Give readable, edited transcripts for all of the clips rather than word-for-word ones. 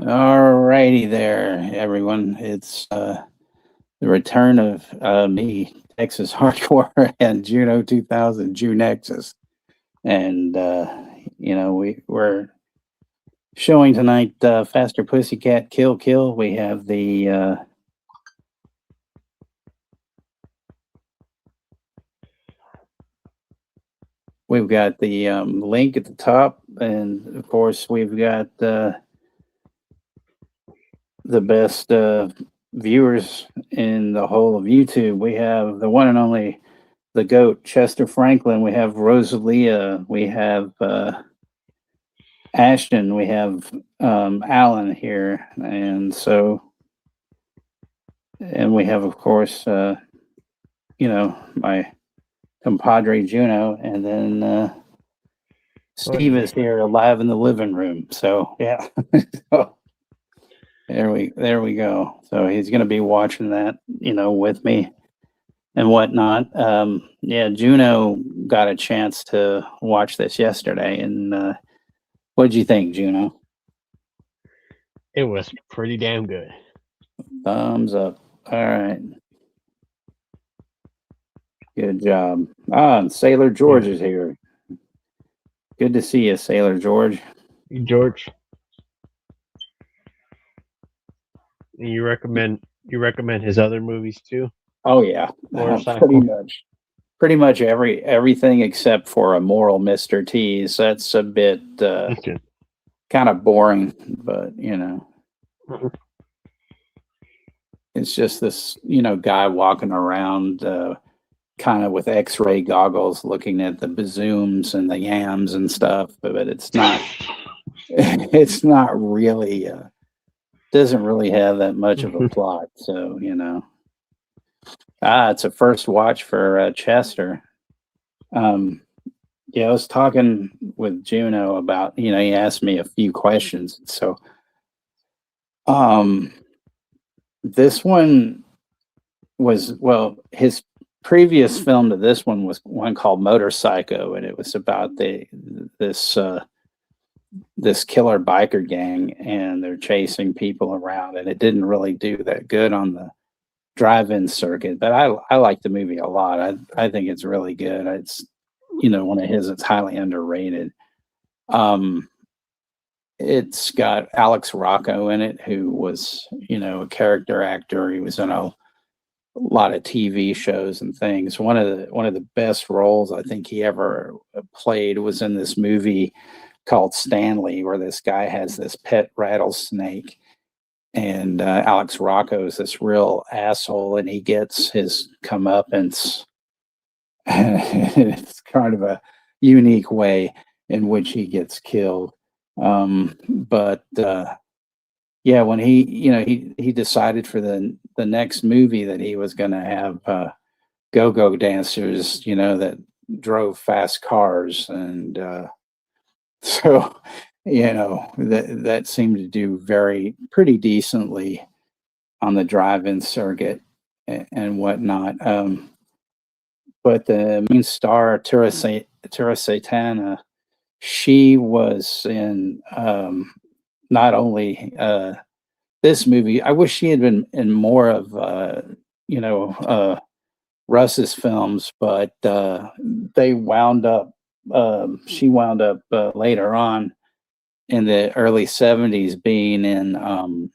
All righty there, everyone. It's the return of me, Texas Hardcore, and Juno 2000, Junexus. And, we're showing tonight Faster Pussycat, Kill Kill. We have we've got the link at the top, and of course, we've got the best viewers in the whole of YouTube. We have the one and only the GOAT, Chester Franklin. We have Rosalia. We have Ashton. We have Alan here. And we have, of course, my compadre Juno. And then Steve is here live in the living room. So, yeah. So, there we go. So he's going to be watching that, with me and whatnot. Juno got a chance to watch this yesterday, and what'd you think, Juno? It was pretty damn good. Thumbs up. All right. Good job. And Sailor George is here. Good to see you, Sailor George. George. You recommend his other movies too? Oh yeah, pretty much everything except for Immoral Mr. T's. That's a bit kind of boring, but it's just this guy walking around kind of with X-ray goggles, looking at the bazooms and the yams and stuff. But it's not really. Doesn't really have that much of a plot, so it's a first watch for Chester. I was talking with Juno about he asked me a few questions, so this one was his previous film to this one was one called Motorcycle, and it was about this killer biker gang, and they're chasing people around, and it didn't really do that good on the drive-in circuit, but I like the movie a lot. I think it's really good. It's one of his. It's highly underrated. It's got Alex Rocco in it, who was a character actor. He was in a lot of TV shows and things. One of the best roles I think he ever played was in this movie called Stanley, where this guy has this pet rattlesnake, and Alex Rocco is this real asshole, and he gets his comeuppance. It's kind of a unique way in which he gets killed. When he decided for the next movie that he was going to have go-go dancers, that drove fast cars, and so, that seemed to do pretty decently on the drive-in circuit and whatnot. But the main star, Tura Satana, she was in not only this movie. I wish she had been in more of Russ's films, but they wound up. She wound up later on in the early 70s being in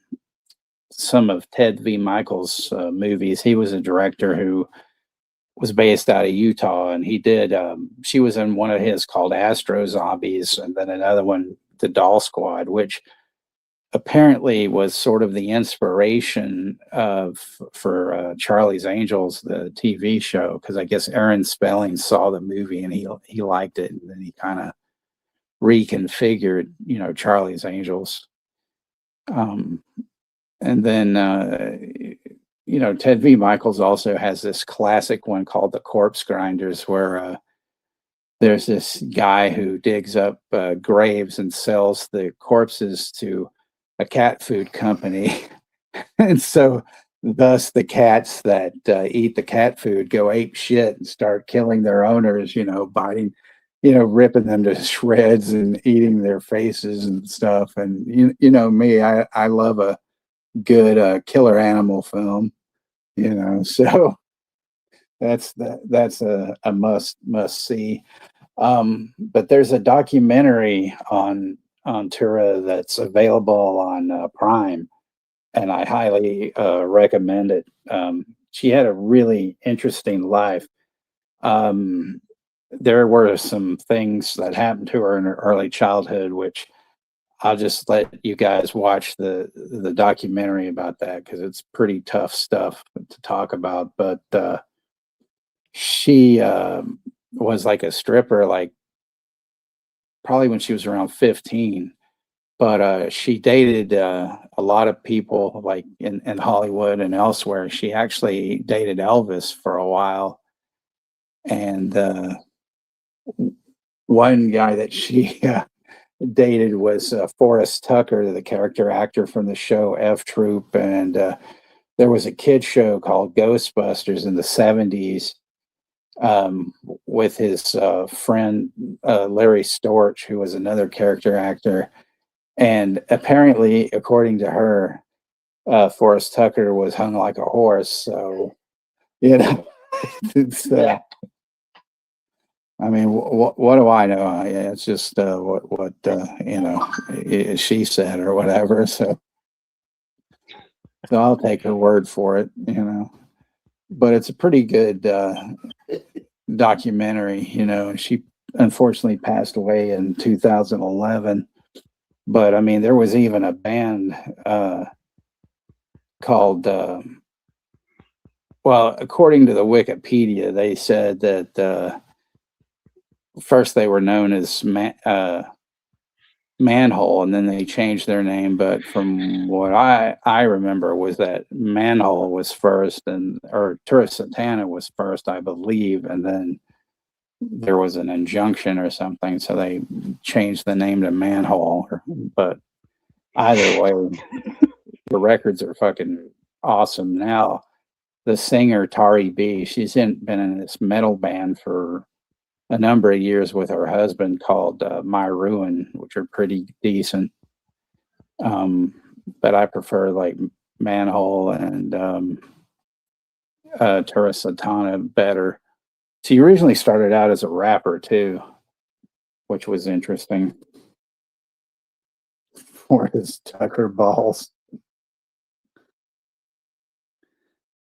some of Ted V. Michaels' movies. He was a director who was based out of Utah, and he did. She was in one of his called Astro Zombies, and then another one, The Doll Squad, which apparently was sort of the inspiration for Charlie's Angels, the TV show, because I guess Aaron Spelling saw the movie and he liked it, and then he kind of reconfigured, Charlie's Angels. And then Ted V. Michaels also has this classic one called The Corpse Grinders, where there's this guy who digs up graves and sells the corpses to a cat food company. And so thus the cats that eat the cat food go ape shit and start killing their owners, biting ripping them to shreds and eating their faces and stuff. And you know me, I love a good killer animal film. So that's a must see. But there's a documentary on Tura that's available on Prime, and I highly recommend it. She had a really interesting life. Um, there were some things that happened to her in her early childhood, which I'll just let you guys watch the documentary about that because it's pretty tough stuff to talk about. But she was like a stripper, like probably when she was around 15. But she dated a lot of people, like in Hollywood and elsewhere. She actually dated Elvis for a while, and one guy that she dated was Forrest Tucker, the character actor from the show F Troop, and there was a kid show called Ghostbusters in the '70s with his friend Larry Storch, who was another character actor. And apparently, according to her, Forrest Tucker was hung like a horse. So, you know, it's, I mean, what do I know? It's just what she said or whatever. So I'll take her word for it. But it's a pretty good documentary. And she unfortunately passed away in 2011. But I mean, there was even a band called. Well, according to the Wikipedia, they said that first they were known as Manhole, and then they changed their name. But from what I remember was that Manhole was first, or Tura Satana was first, I believe, and then there was an injunction or something, so they changed the name to Manhole. But either way, the records are fucking awesome. Now, the singer Tari B, she's been in this metal band for a number of years with her husband called Meyer, which are pretty decent. But I prefer like Manhole and Tura Satana better. She originally started out as a rapper too, which was interesting. For his Tucker balls.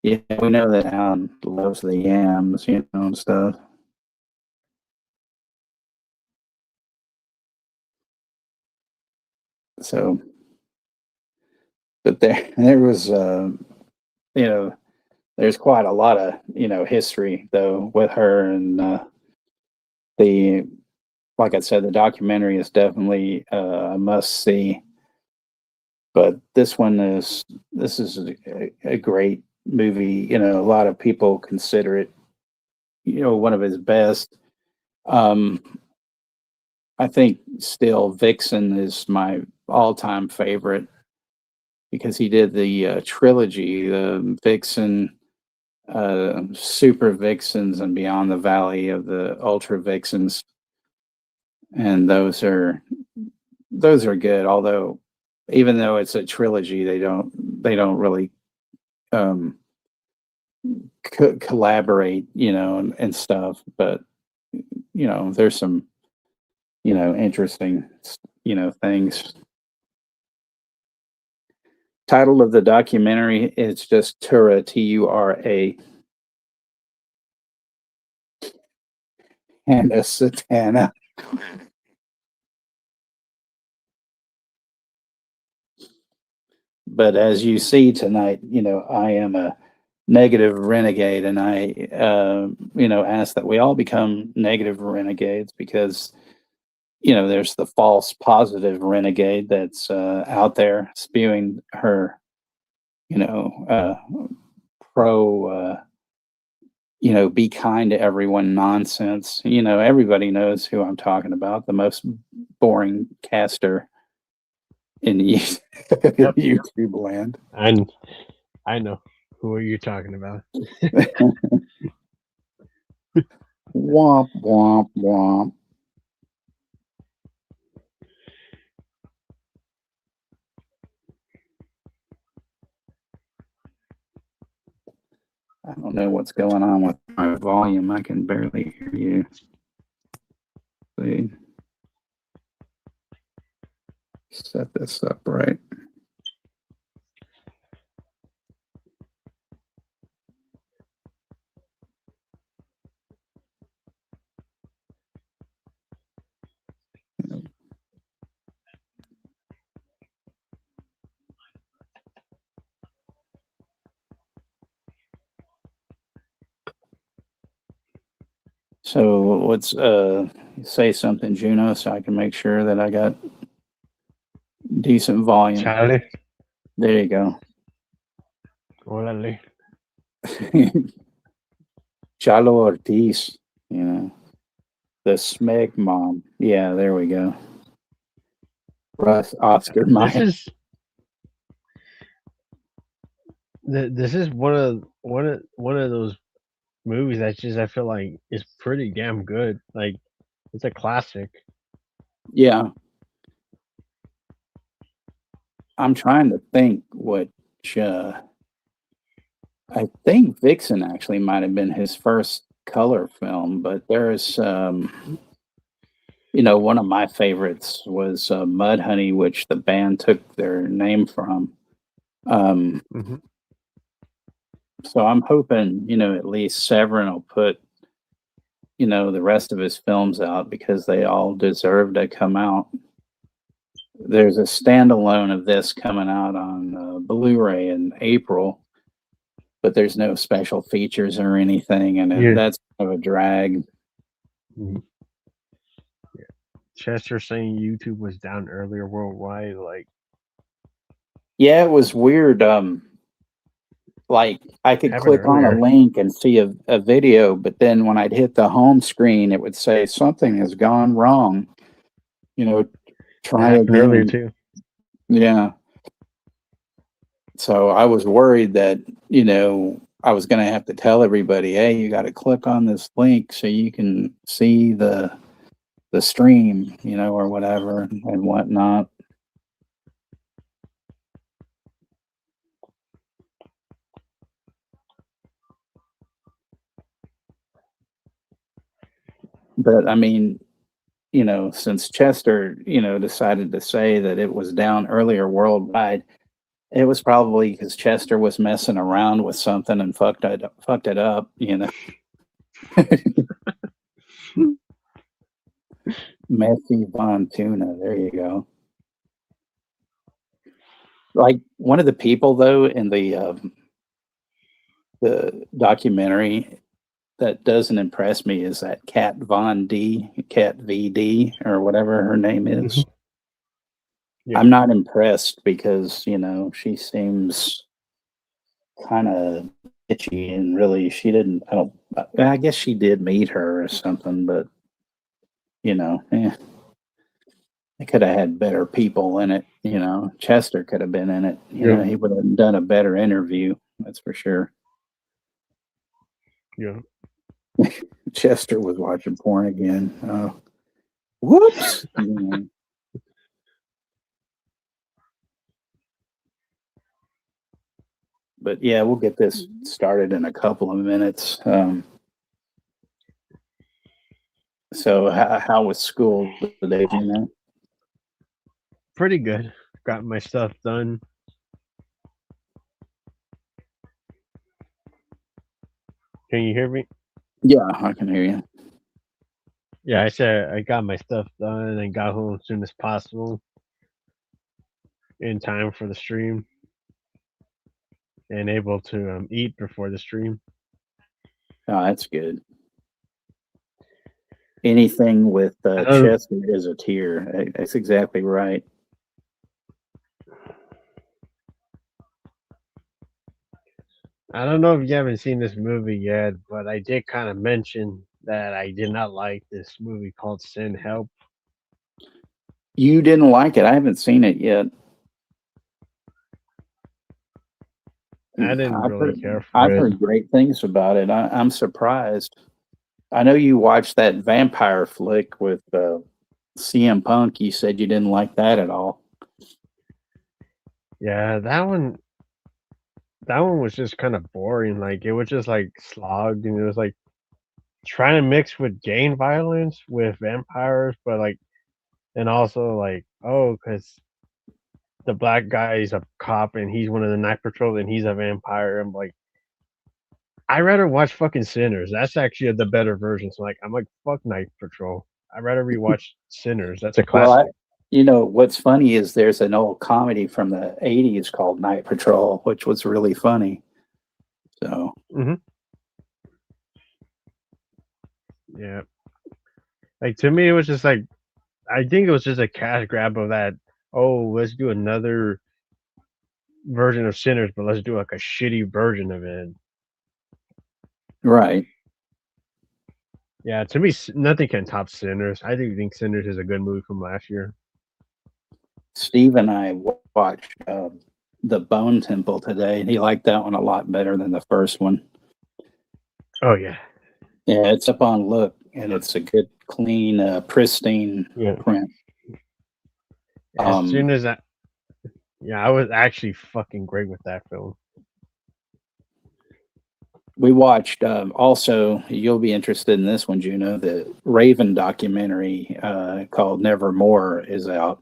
Yeah, we know that Alan loves the yams, and stuff. So, but there was, there's quite a lot of, history though with her, and the, like I said, the documentary is definitely a must see. But this is a great movie. A lot of people consider it, one of his best. I think still Vixen is my all-time favorite because he did the trilogy, the Vixen, Super Vixens, and Beyond the Valley of the Ultra Vixens, and those are good. Although, even though it's a trilogy, they don't really collaborate, and stuff. But there's some interesting things. Title of the documentary is just Tura, Tura, and a Satana. But as you see tonight, I am a negative renegade, and I ask that we all become negative renegades, because there's the false positive renegade that's out there spewing her pro be kind to everyone nonsense. Everybody knows who I'm talking about, the most boring caster in the YouTube land. I know who are you talking about. Womp womp womp. I don't know what's going on with my volume. I can barely hear you. See. Set this up right. So let's say something, Juno, so I can make sure that I got decent volume. Charlie. There you go. Órale. Chalo Ortiz, you know, the Smeg mom. Yeah, there we go. Russ, Oscar Meyer. This is one of those movies that just I feel like is pretty damn good. Like it's a classic. Yeah. I'm trying to think which I think Vixen actually might have been his first color film, but there's one of my favorites was Mudhoney, which the band took their name from. Mhm. So I'm hoping, at least Severin will put, the rest of his films out because they all deserve to come out. There's a standalone of this coming out on Blu-ray in April, but there's no special features or anything, and Yeah. that's kind of a drag. Mhm. Yeah. Chester saying YouTube was down earlier worldwide, like Yeah, it was weird. Like I could happened click on a earlier. link and see a video, but then when I'd hit the home screen, it would say something has gone wrong. Try That happened earlier again. too. Yeah. So I was worried that, I was going to have to tell everybody, hey, you got to click on this link so you can see the stream, or whatever and whatnot. But I mean, since Chester, decided to say that it was down earlier worldwide, it was probably because Chester was messing around with something and fucked it up, Messy Von Tuna, there you go. Like one of the people though in the documentary that doesn't impress me is that Kat Von D, Kat VD, or whatever her name is. Yeah. I'm not impressed because, she seems kind of bitchy and really I guess she did meet her or something, but they could have had better people in it, Chester could have been in it, Yeah. he would have done a better interview, that's for sure. Yeah. Chester was watching porn again. Whoops. But yeah, we'll get this started in a couple of minutes. So how was school today, Pretty good. Got my stuff done. Can you hear me? Yeah, I can hear you. Yeah, I said I got my stuff done and got home as soon as possible in time for the stream and able to eat before the stream. Oh, that's good. Anything with Chester is a tear. That's exactly right. I don't know if you haven't seen this movie yet, but I did kind of mention that I did not like this movie called Sin Help. You didn't like it. I haven't seen it yet. I didn't really care for I've it. heard great things about it. I'm surprised. I know you watched that vampire flick with CM Punk. You said you didn't like that at all. Yeah, that one. that one was just kind of boring. Like it was just like slogged, and it was like trying to mix with gang violence with vampires, but like and also like because the black guy is a cop and he's one of the night patrol and he's a vampire. I'm like, I rather watch fucking Sinners. That's actually the better version. So like, I'm like, fuck Night Patrol. I'd rather rewatch Sinners. That's a Well, classic. what's funny is there's an old comedy from the '80s called Night Patrol, which was really funny. So Hmm. Yeah, like to me, it was just like I think it was just a cash grab of that. Oh, let's do another version of Sinners, but let's do like a shitty version of it. right, Yeah, to me, nothing can top Sinners. I do think Sinners is a good movie from last year. Steve and I watched the Bone Temple today, and he liked that one a lot better than the first one. Oh yeah, Yeah, it's up on Look, and it's a good, clean, pristine yeah. print. As soon as I, yeah, I was actually fucking great with that film. We watched also. You'll be interested in this one, Juno. The Raven documentary called Nevermore is out.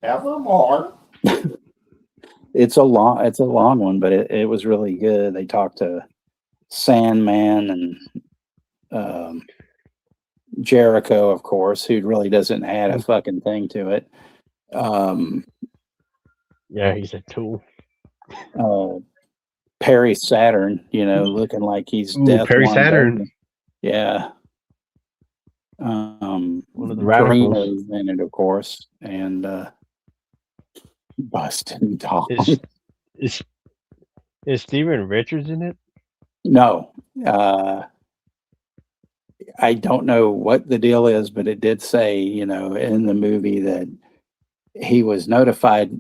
Evermore. It's a long one, but it was really good. They talked to Sandman and Jericho, of course, who really doesn't add a fucking thing to it. Yeah, he's a tool. Perry Saturn, looking like he's Ooh, death Perry one Saturn, day. Yeah. one of the radicals. Drino's in it, of course, and Bustin' Dog. Is Steven Richards in it? No, I don't know what the deal is, but it did say, in the movie that he was notified,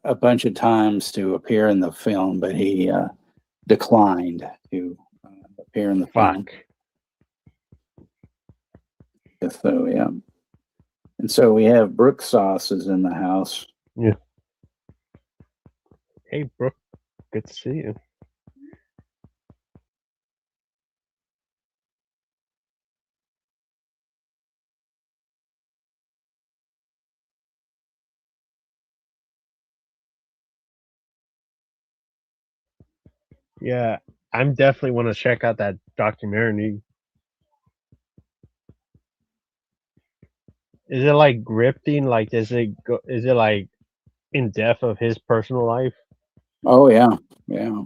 a bunch of times to appear in the film, but he declined to appear in the film. Fuck. So yeah, and so we have Brook sauces in the house. Yeah. Hey, Brooke. Good to see you. Yeah, I'm definitely want to check out that documentary. Is it like grifting? Like, is it like in depth of his personal life? Oh yeah, yeah.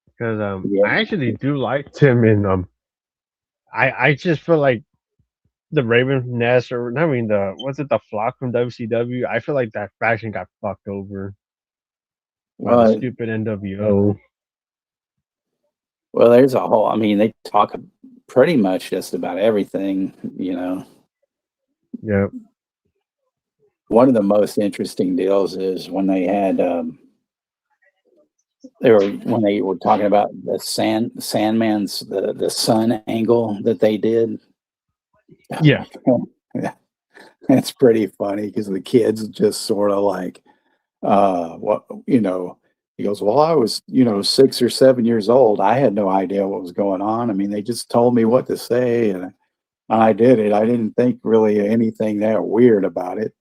Because Yeah. I actually do like him, and I just feel like the Raven Nest, or I mean the Flock from WCW. I feel like that faction got fucked over by the Well, stupid NWO. well, there's a whole. I mean, they talk pretty much just about everything. Yeah. One of the most interesting deals is when they had when they were talking about the Sandman's the sun angle that they did. Yeah. That's pretty funny because the kids just sort of like, what he goes, well, I was 6 or 7 years old. I had no idea what was going on. I mean, they just told me what to say, and I did it. I didn't think really anything that weird about it.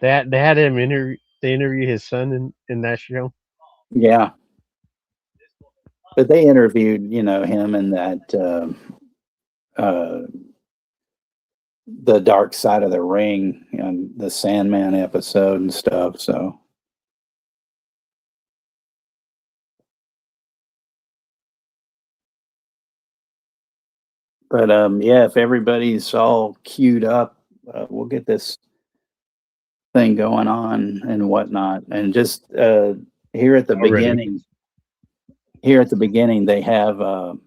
They had him interview his son in that show. Yeah, but they interviewed him in that uh, the Dark Side of the Ring and the Sandman episode and stuff. So but yeah, if everybody's all queued up, we'll get this thing going on and whatnot. And just here at the Already. beginning, they have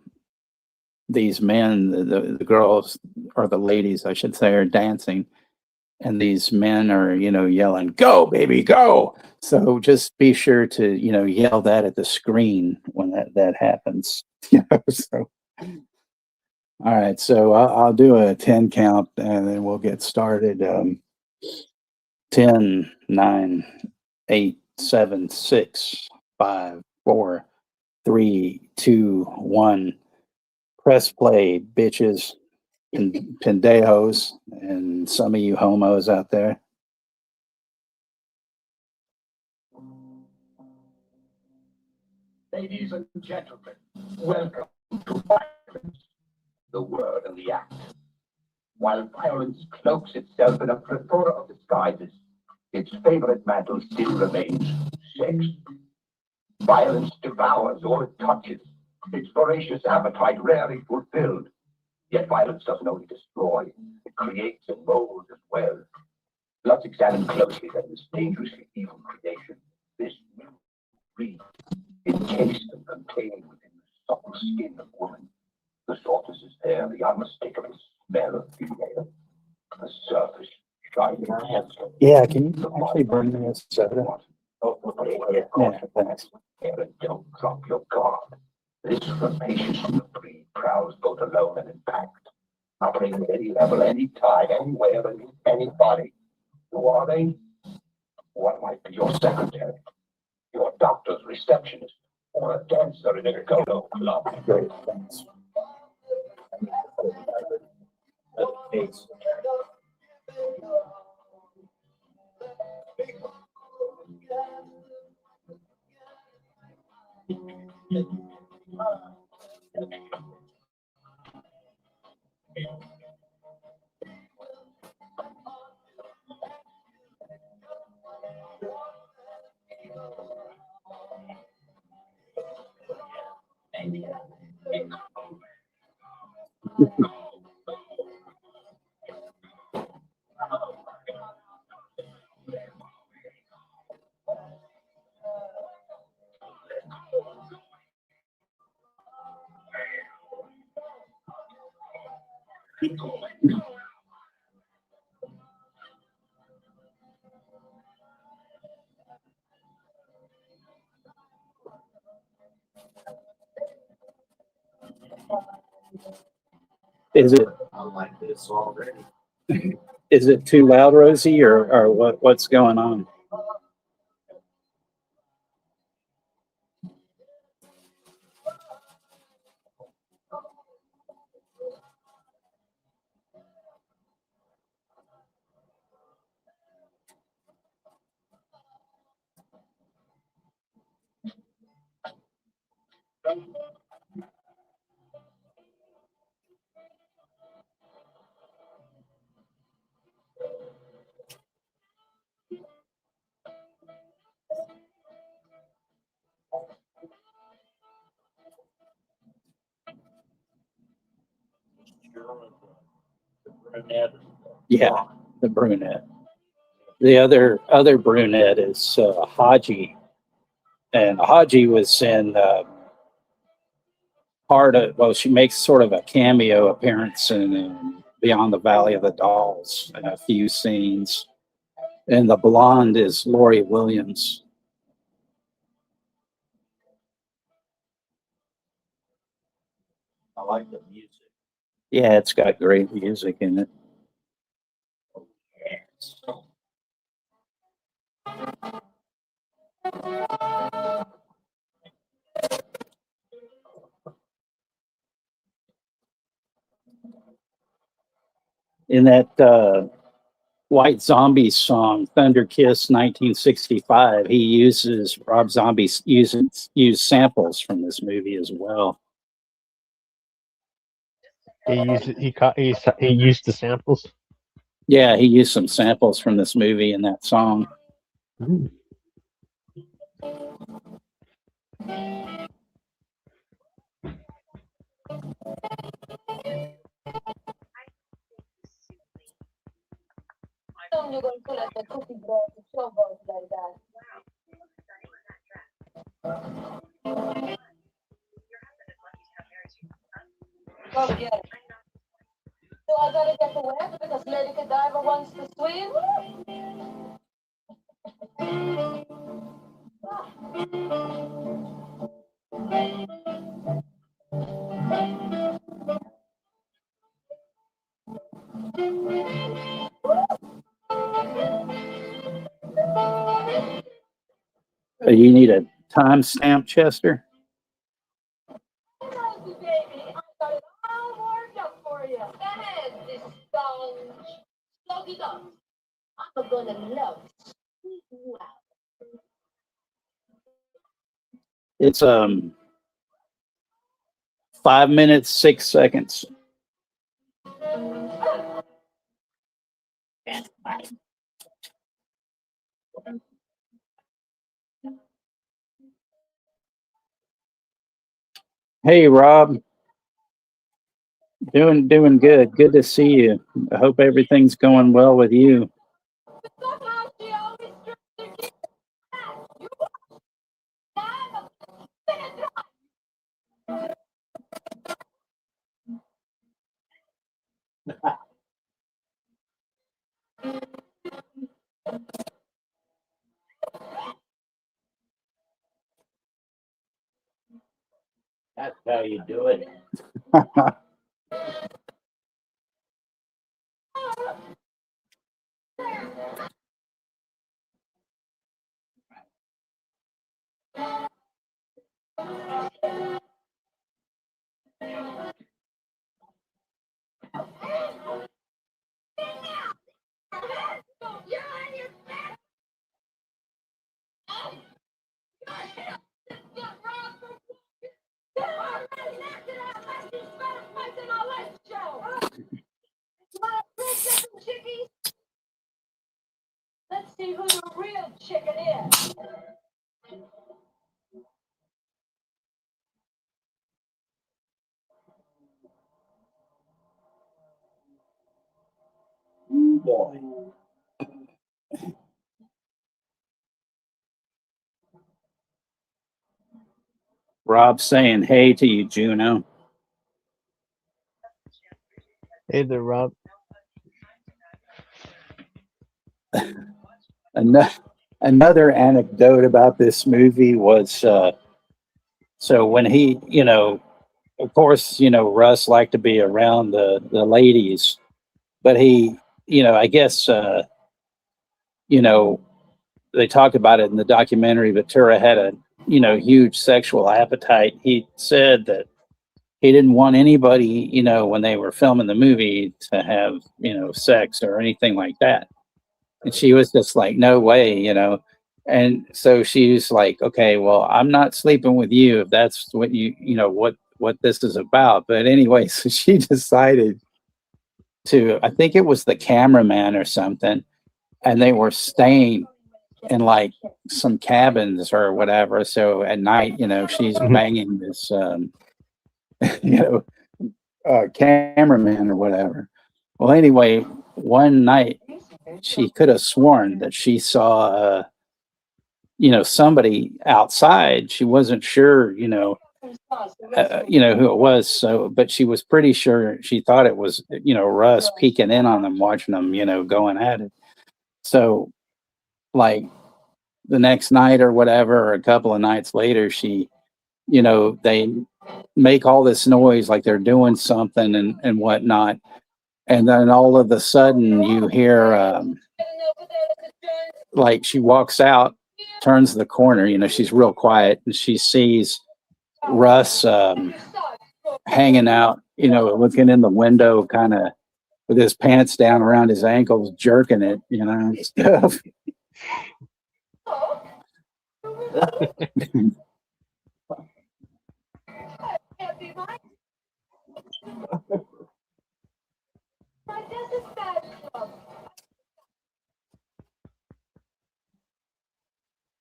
these men, the girls or the ladies, I should say, are dancing, and these men are yelling, "Go, baby, go!" So just be sure to yell that at the screen when that happens. So All right, so I'll do a 10 count and then we'll get started. 10, 9, 8, 7, 6, 5, 4, 3, 2, 1. Press play, bitches and pendejos, and some of you homos out there. Ladies and gentlemen, welcome to Violence, the word and the act. While violence cloaks itself in a plethora of disguises, its favorite mantle still remains sex. Violence devours all it touches, its voracious appetite rarely fulfilled. Yet violence doesn't only destroy, it creates and molds as well. Let's examine closely then this dangerously evil creation, this new breed, encased and contained within the supple skin of woman. The softness is there, the unmistakable smell of female, the surface shining handsome. Yeah, can you actually bring me a soda? Yeah, thanks. And don't drop your guard. This rapacious breed prowls both alone and in pack, operating at any level, any time, anywhere, and anybody. Who are they? One might be your secretary, your doctor's receptionist, or a dancer in a go-go club. Great, thanks. Is it? I like this already. Is it too loud, Rosie, or what's going on? Yeah, the brunette. The other brunette is Haji, and Haji was in part of. Well, she makes sort of a cameo appearance in Beyond the Valley of the Dolls in a few scenes. And the blonde is Lori Williams. I like the music. Yeah, it's got great music in it. Yes. In that White Zombie song, Thunder Kiss 1965, he uses, Rob Zombie used samples from this movie as well. He used the samples. Yeah, he used some samples from this movie in that song. Ooh. You're going to let the cookie grow to showboat like that. Oh, yeah. So I gotta get to wet because Lady Godiva wants to swim? You need a timestamp, Chester? Rosie, baby, I got it all worked up for you. Go ahead, this sponge. Soak it up. I'm gonna love sweet wow. It's 5 minutes, 6 seconds. Hey, Rob. Doing good. Good to see you. I hope everything's going well with you. Somehow she always strips her kids back. You I'm That's how you do it. You're on your back. Get Rob from you already acted out like you spent a fight in our last show. You want a princess and chickies? Let's see who the real chicken is. Boy. Rob saying hey to you, Juno. Hey there, Rob. Another anecdote about this movie was so when he, of course, Russ liked to be around the ladies, but he, I guess, you know, they talked about it in the documentary, but Tura had a, huge sexual appetite. He said that he didn't want anybody, when they were filming the movie to have, sex or anything like that. And she was just like, no way. And so she was like, okay, well, I'm not sleeping with you if that's what what this is about. But anyway, so she decided to, I think it was the cameraman or something, and they were staying in like some cabins or whatever. So at night, she's banging this, you know, cameraman or whatever. Well, anyway, one night she could have sworn that she saw, somebody outside. She wasn't sure, who it was. So, but she was pretty sure. She thought it was, Russ peeking in on them, watching them, going at it. So, like the next night or whatever, or a couple of nights later, they make all this noise like they're doing something and whatnot. And then all of a sudden you hear, like she walks out, turns the corner, she's real quiet, and she sees Russ hanging out, looking in the window, kind of with his pants down around his ankles, jerking it, and stuff.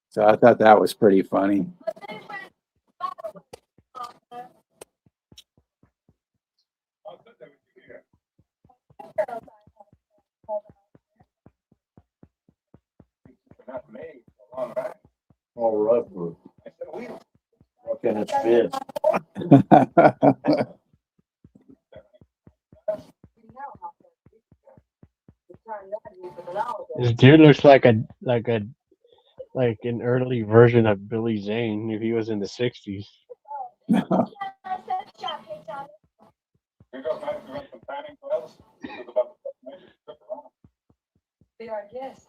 So I thought that was pretty funny. Not me. A long ride. All rubber. I said, we Looking at this. This dude looks like an early version of Billy Zane if he was in the '60s. You go find some planning files. This is about the major trip around. Be our guest.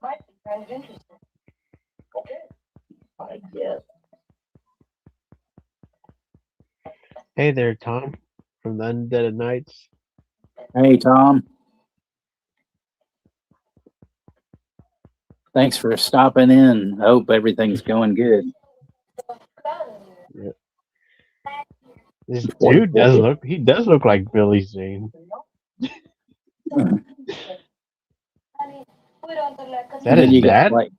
Might be kind of interesting. Okay. Hey there, Tom, from the Undead Nights. Hey, Tom. Thanks for stopping in. I hope everything's going good. This dude does look like Billy Zane. That And then is you got dad? like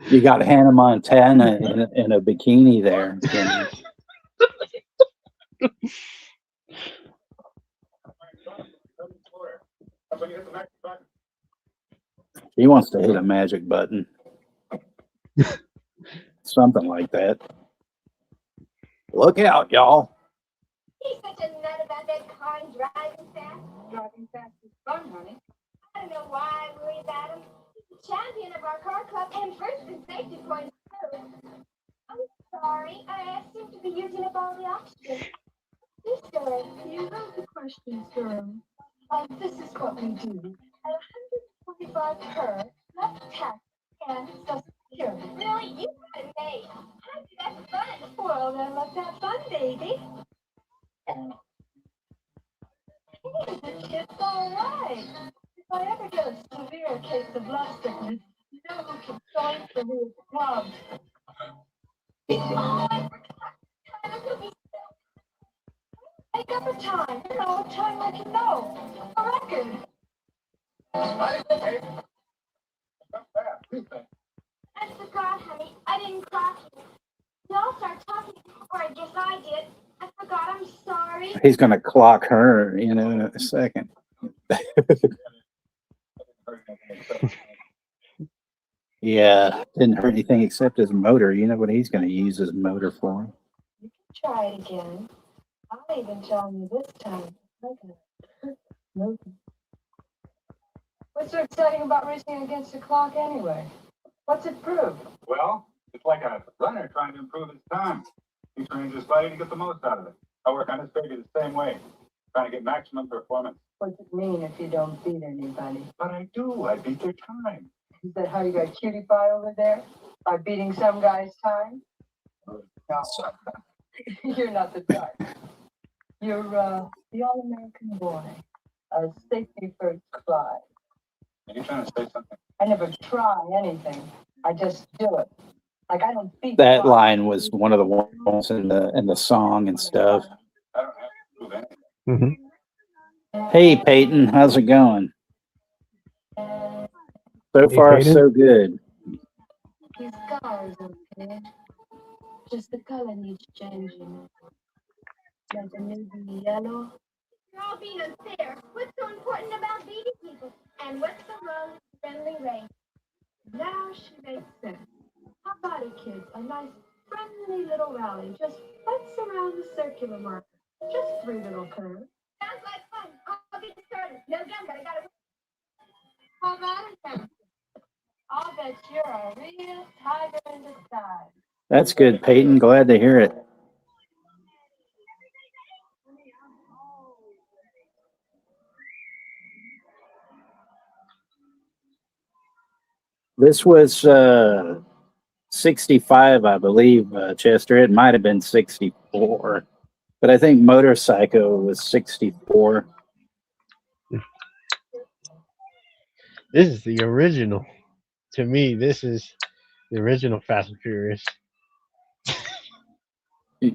you got Hannah Montana in a bikini there. You know? He wants to hit a magic button. Something like that. Look out, y'all. He's such a nut about that car and driving fast. Driving fast is fun, honey. I don't know why I worry about him. He's the champion of our car club and first in safety points too. I'm sorry, I asked him to be using up all the oxygen. This girl, you have the questions, girl. This is what we do. At 125 per, less tax and social security. Really? You got it made. That's fun. Well, then let's have fun, baby. The kid's all right. If I ever get a severe case of love sickness, you know who can join for me at the club. Oh, I forgot. Make up a time. You know, a time I can know. A record. I forgot, honey. I didn't clock you. Y'all start talking, or I guess I did. I forgot. I'm sorry. He's going to clock her, in a second. Yeah, didn't hurt anything except his motor. You know what he's going to use his motor for? You can try it again. I'll even tell you this time. Okay. What's so exciting about racing against the clock anyway? What's it prove? Well, it's like a runner trying to improve his time. He trains his body to get the most out of it. I work on his baby the same way, trying to get maximum performance. What's it mean if you don't beat anybody? But I do. I beat their time. Is that how you got cutie pie over there? By beating some guy's time? No. You're not the type. You're the all-American boy. A safety first Clyde. Are you trying to say something? I never try anything. I just do it. Like I don't beat That Clyde. line was one of the ones in the song and stuff. I don't have to prove anything. Mm-hmm. Hey, Peyton, how's it going? So Hey, far, Peyton. so good. His car is okay. Just the color needs changing. Like a navy yellow. You're all being unfair. What's so important about beating people? And what's so wrong with friendly race? Now she makes sense. How about it, kids? A nice, friendly little rally. Just let's around the circular marker. Just 3 little curves. Sounds like fun. I'll get started. No gun, but I gotta. How about it, then? I'll bet you're a real tiger in disguise. That's good, Peyton. Glad to hear it. This was 65, I believe, Chester. It might have been 64, but I think Motorcycle was 64. This is the original. To me, this is the original Fast and Furious.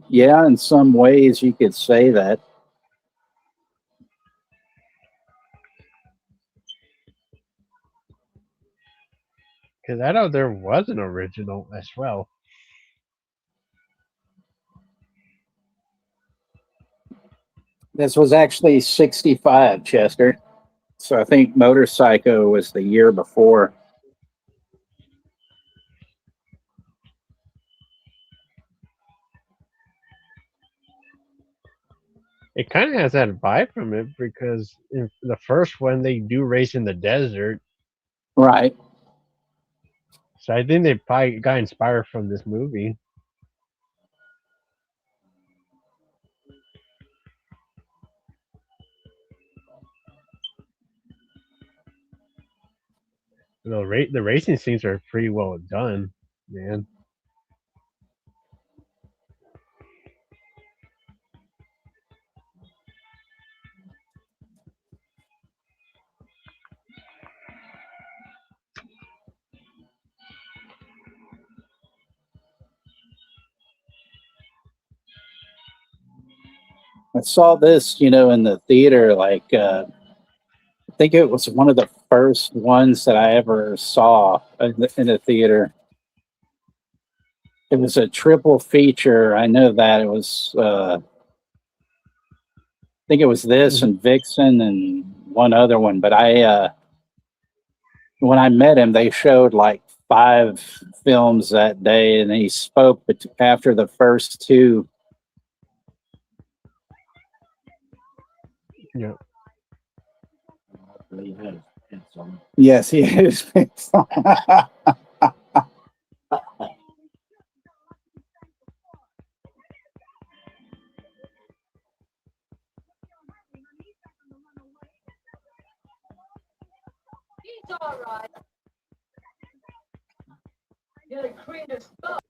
Yeah, in some ways you could say that. Because I know there was an original as well. This was actually 65, Chester. So I think Motorcycle was the year before. It kind of has that vibe from it because in the first one they do race in the desert. Right. So I think they probably got inspired from this movie. The racing scenes are pretty well done, man. I saw this, you know, in the theater. Like, I think it was one of the first ones that I ever saw in the theater. It was a triple feature. I know that it was. I think it was this and Vixen and one other one. But when I met him, they showed like 5 films that day, and he spoke after the first 2. Yeah. Yes, he is. He's all right. You're the cleanest stuff.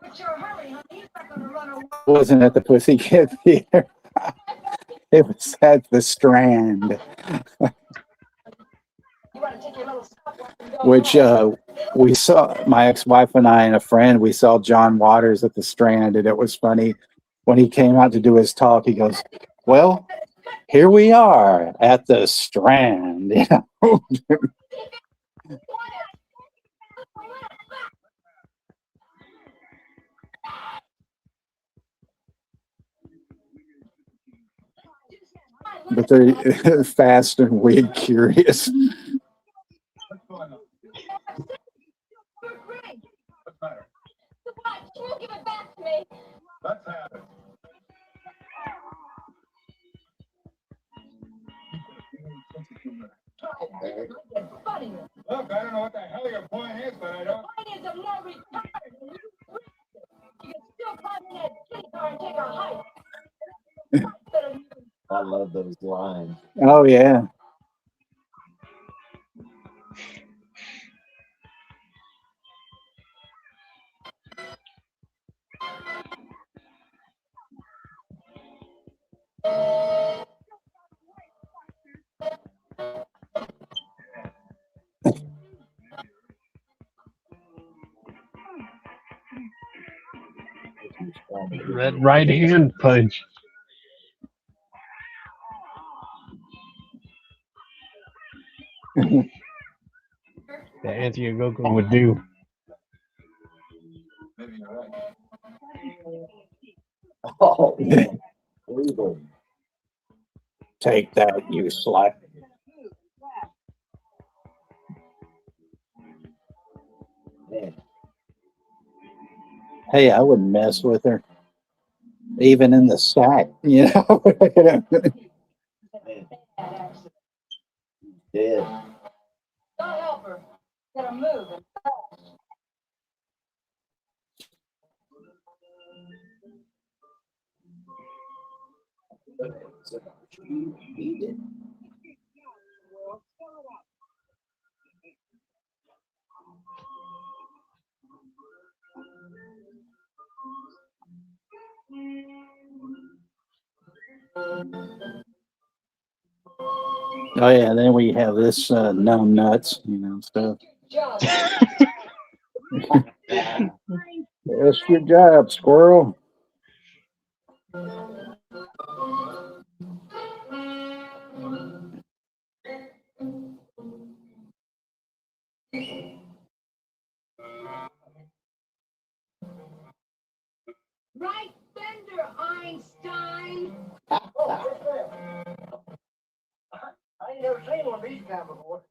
But your hurry, honey. He's not gonna run away. Wasn't at the Pussycat Theater. It was at the Strand, You wanna take your little stopwatch and go which home. we saw. My ex-wife and I and a friend. We saw John Waters at the Strand, and it was funny when he came out to do his talk. He goes, "Well, here we are at the Strand." You know? But they're fast and weird, curious. What's going on? What's the matter? The watch. You give it back to me. Let's have it. Funny. Look, I don't know what the hell your point is, but I don't. Mine is a more retired than you. You can still climb in that kitty car and take a hike. I love those lines. Oh yeah. That right hand punch. That Anthony Goku would do. Maybe you're right. Oh, legal. Take that, you slut. Man, Hey, I wouldn't mess with her, even in the sack. You know. man. Dead. Don't help her. Gotta move. You eat it. Oh yeah. Then we have this numb nuts, you know, stuff. Job. That's your job, squirrel. Right, Bender, Einstein. I ain't never seen one of these kind before.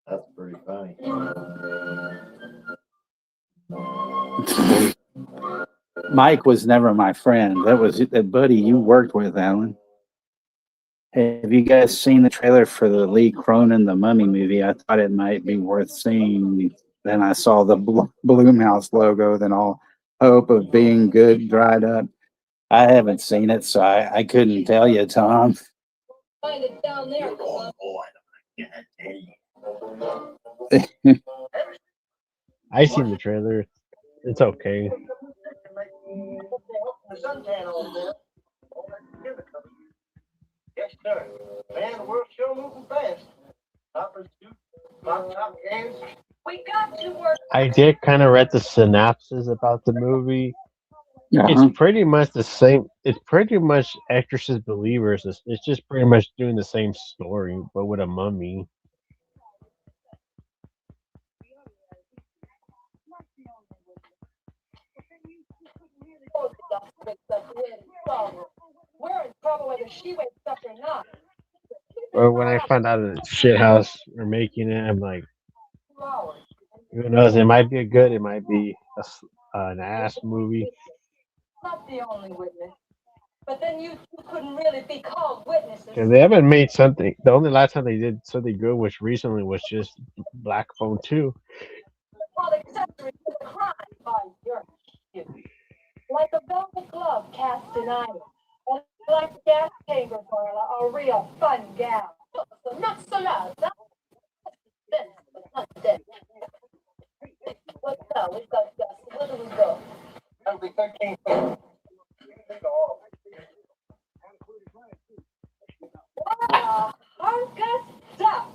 That's pretty funny. Mike was never my friend. That was that buddy you worked with, Alan. Hey, have you guys seen the trailer for the Lee Cronin The Mummy movie? I thought it might be worth seeing. Then I saw the Bloomhouse logo. Then all hope of being good dried up. I haven't seen it, so I couldn't tell you, Tom. Find it down there. You're going on. I can't tell you. I seen the trailer. It's okay. The suntan over there. Yes, sir. Man, the world's sure moving fast. Top games. We got to work. I did kind of read the synopsis about the movie. Uh-huh. It's pretty much the same. It's pretty much Exorcist Believers. It's just pretty much doing the same story, but with a mummy. We're in trouble whether she wakes up or not. But when I found out that Shithouse are making it, I'm like, who knows? It might be a good. It might be an ass movie. Not the only witness. But then you two couldn't really be called witnesses. Because they haven't made something. The only last time they did something good, which recently was just Black Phone 2. All accessories to the crime by your you. Like a velvet glove cast in iron. And like a gas chamber for a real fun gal. Not so loud. Not this, but not this. What's that? We've got where do we go? That'll be 13 feet. Wow, how good stuff.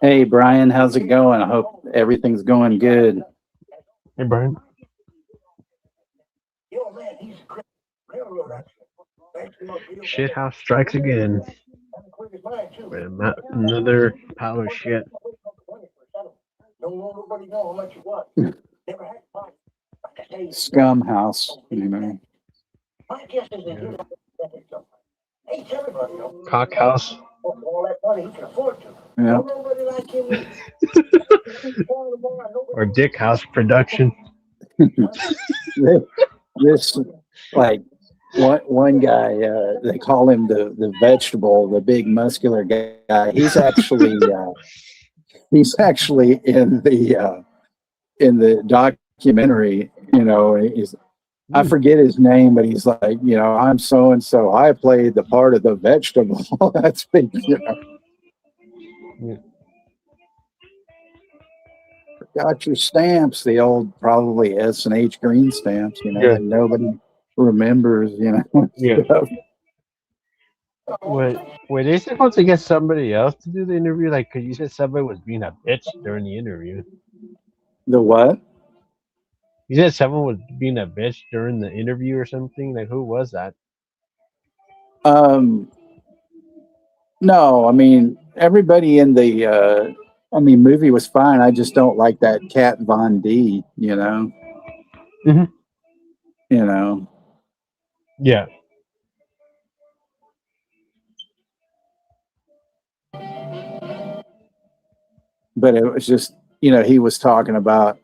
Hey, Brian, how's it going? I hope everything's going good. Hey, Brian. Yo, man, he's a great railroad accident. Shithouse strikes again. With another pile of shit. Don't want nobody know how much it was. Never had fun. Scum house, you know. My guess is that he's hates everybody, Cock House. all that money he can afford to. Yeah. Don't nobody like him. Or Dick House Production. This like one guy, they call him the vegetable, the big muscular guy. He's actually in the documentary. You know, I forget his name, but he's like, you know, I'm so and so. I played the part of the vegetable. That's big, you know. Yeah. Got your stamps, the old probably S&H green stamps, you know, Yeah. that nobody remembers, you know. Yeah. Stuff. Were they supposed to get somebody else to do the interview? Like, cause you said somebody was being a bitch during the interview. The what? You said someone was being a bitch during the interview or something. Like, who was that? No, I mean everybody in the movie was fine. I just don't like that Kat Von D, you know. Mhm. You know. Yeah. But it was just, you know, he was talking about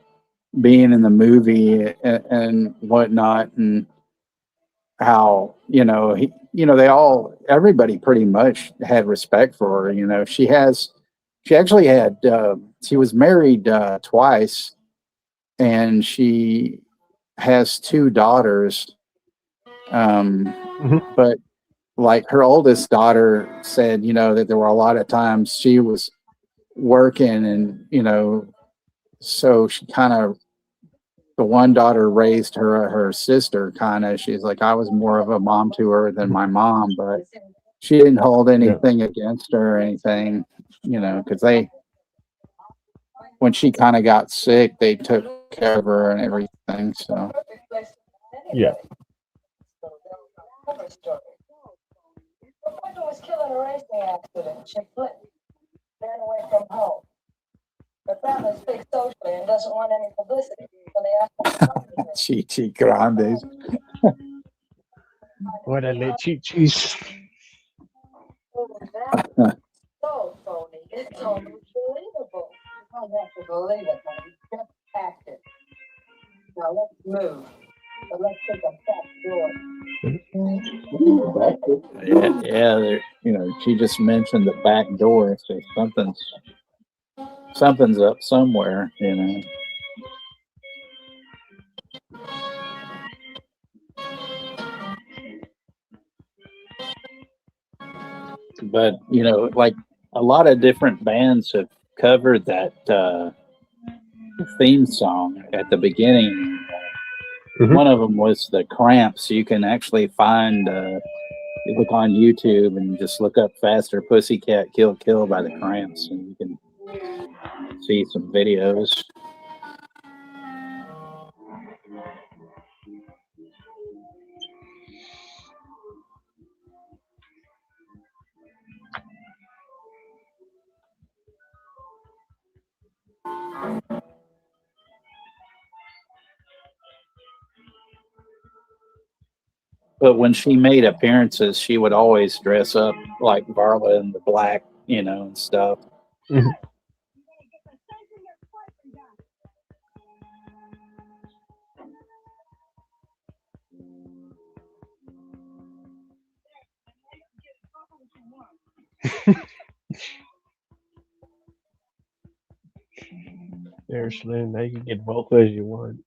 being in the movie and whatnot, and how, you know, everybody pretty much had respect for her. You know, she actually had, she was married twice, and she has 2 daughters. But like her oldest daughter said, you know, that there were a lot of times she was working, and, you know, so she kind of, the one daughter raised her sister kind of. She's like, I was more of a mom to her than my mom, but she didn't hold anything against her or anything, you know, because when she kind of got sick, they took care of her and everything. So Yeah. Her brother was killed in a racing accident. She flipped, ran away from home. Her family's big socially and doesn't want any publicity, so they asked her to come to her. Chichi Grandes. What a late cheese. So phony. It's almost believable. You don't have to believe it, honey. Just act it. Now let's move. But let's take a back door. Yeah, you know, she just mentioned the back door, so something's up somewhere, you know. But you know, like a lot of different bands have covered that theme song at the beginning. Mhm. One of them was the Cramps. You can actually find. You look on YouTube and just look up "Faster Pussycat Kill Kill" by the Cramps, and you can see some videos. But when she made appearances, she would always dress up like Varla in the black, you know, and stuff. Mhm. There's Lynn. Now you can get both ways you want.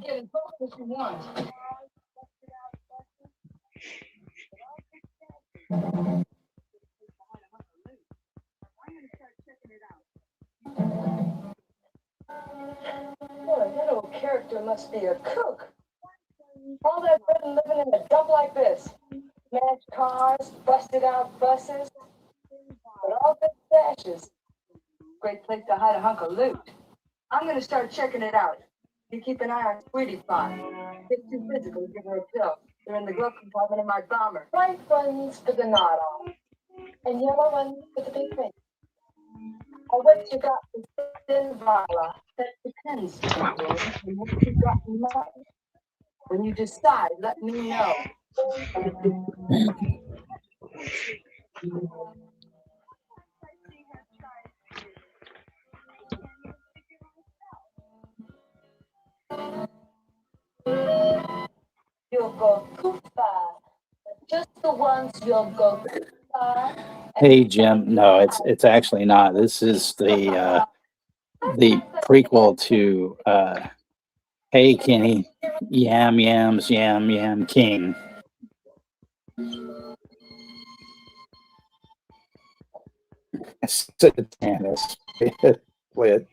Get both what you want. Boy, that old character must be a cook. All that bread and living in a dump like this. Smashed cars, busted out buses, but all big stashes. Great place to hide a hunk of loot. I'm gonna start checking it out. You keep an eye on Sweetie Pie. Gets too physical, give her a pill. They're in the glove compartment of my bomber. White ones for the knot on, and yellow ones for the big ring. Or what you got for thin Vala? That depends, on what you got in mind. When you decide, let me know. You'll go too far. Just the ones you'll go too far. Hey Jim, no, it's actually not. This is the prequel to Hey Kenny, Yam Yams, Yam Yam King. Satana split.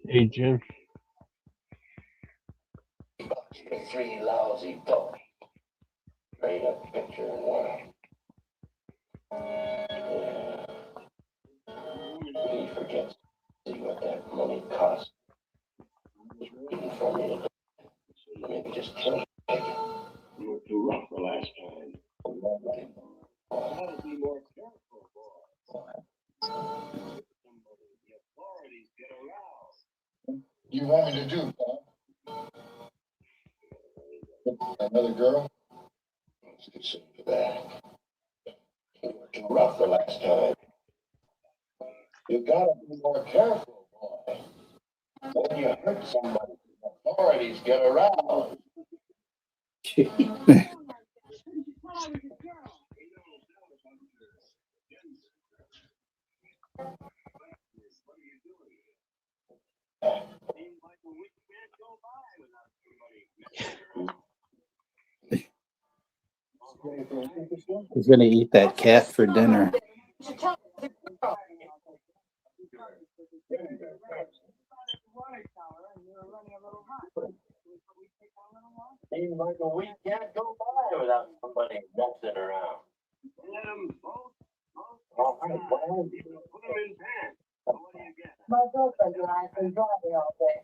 Hey Jim. Three lousy dogs. Made a picture in one. Yeah. He forgets to see what that money cost. He's waiting for me to maybe just kill him. You were too rough the last time. Gotta be more careful, boy. The authorities get aroused. You want me to do, Tom? Another girl? Let's consider that. You were too rough the last time. You gotta be more careful, boy. When you hurt somebody, the authorities get aroused. He's gonna eat that cat for dinner. Seems like a week can't go by without somebody messing around. Let them both. All right, well, put them in pants. What do you get? My girlfriend and I have been driving all day.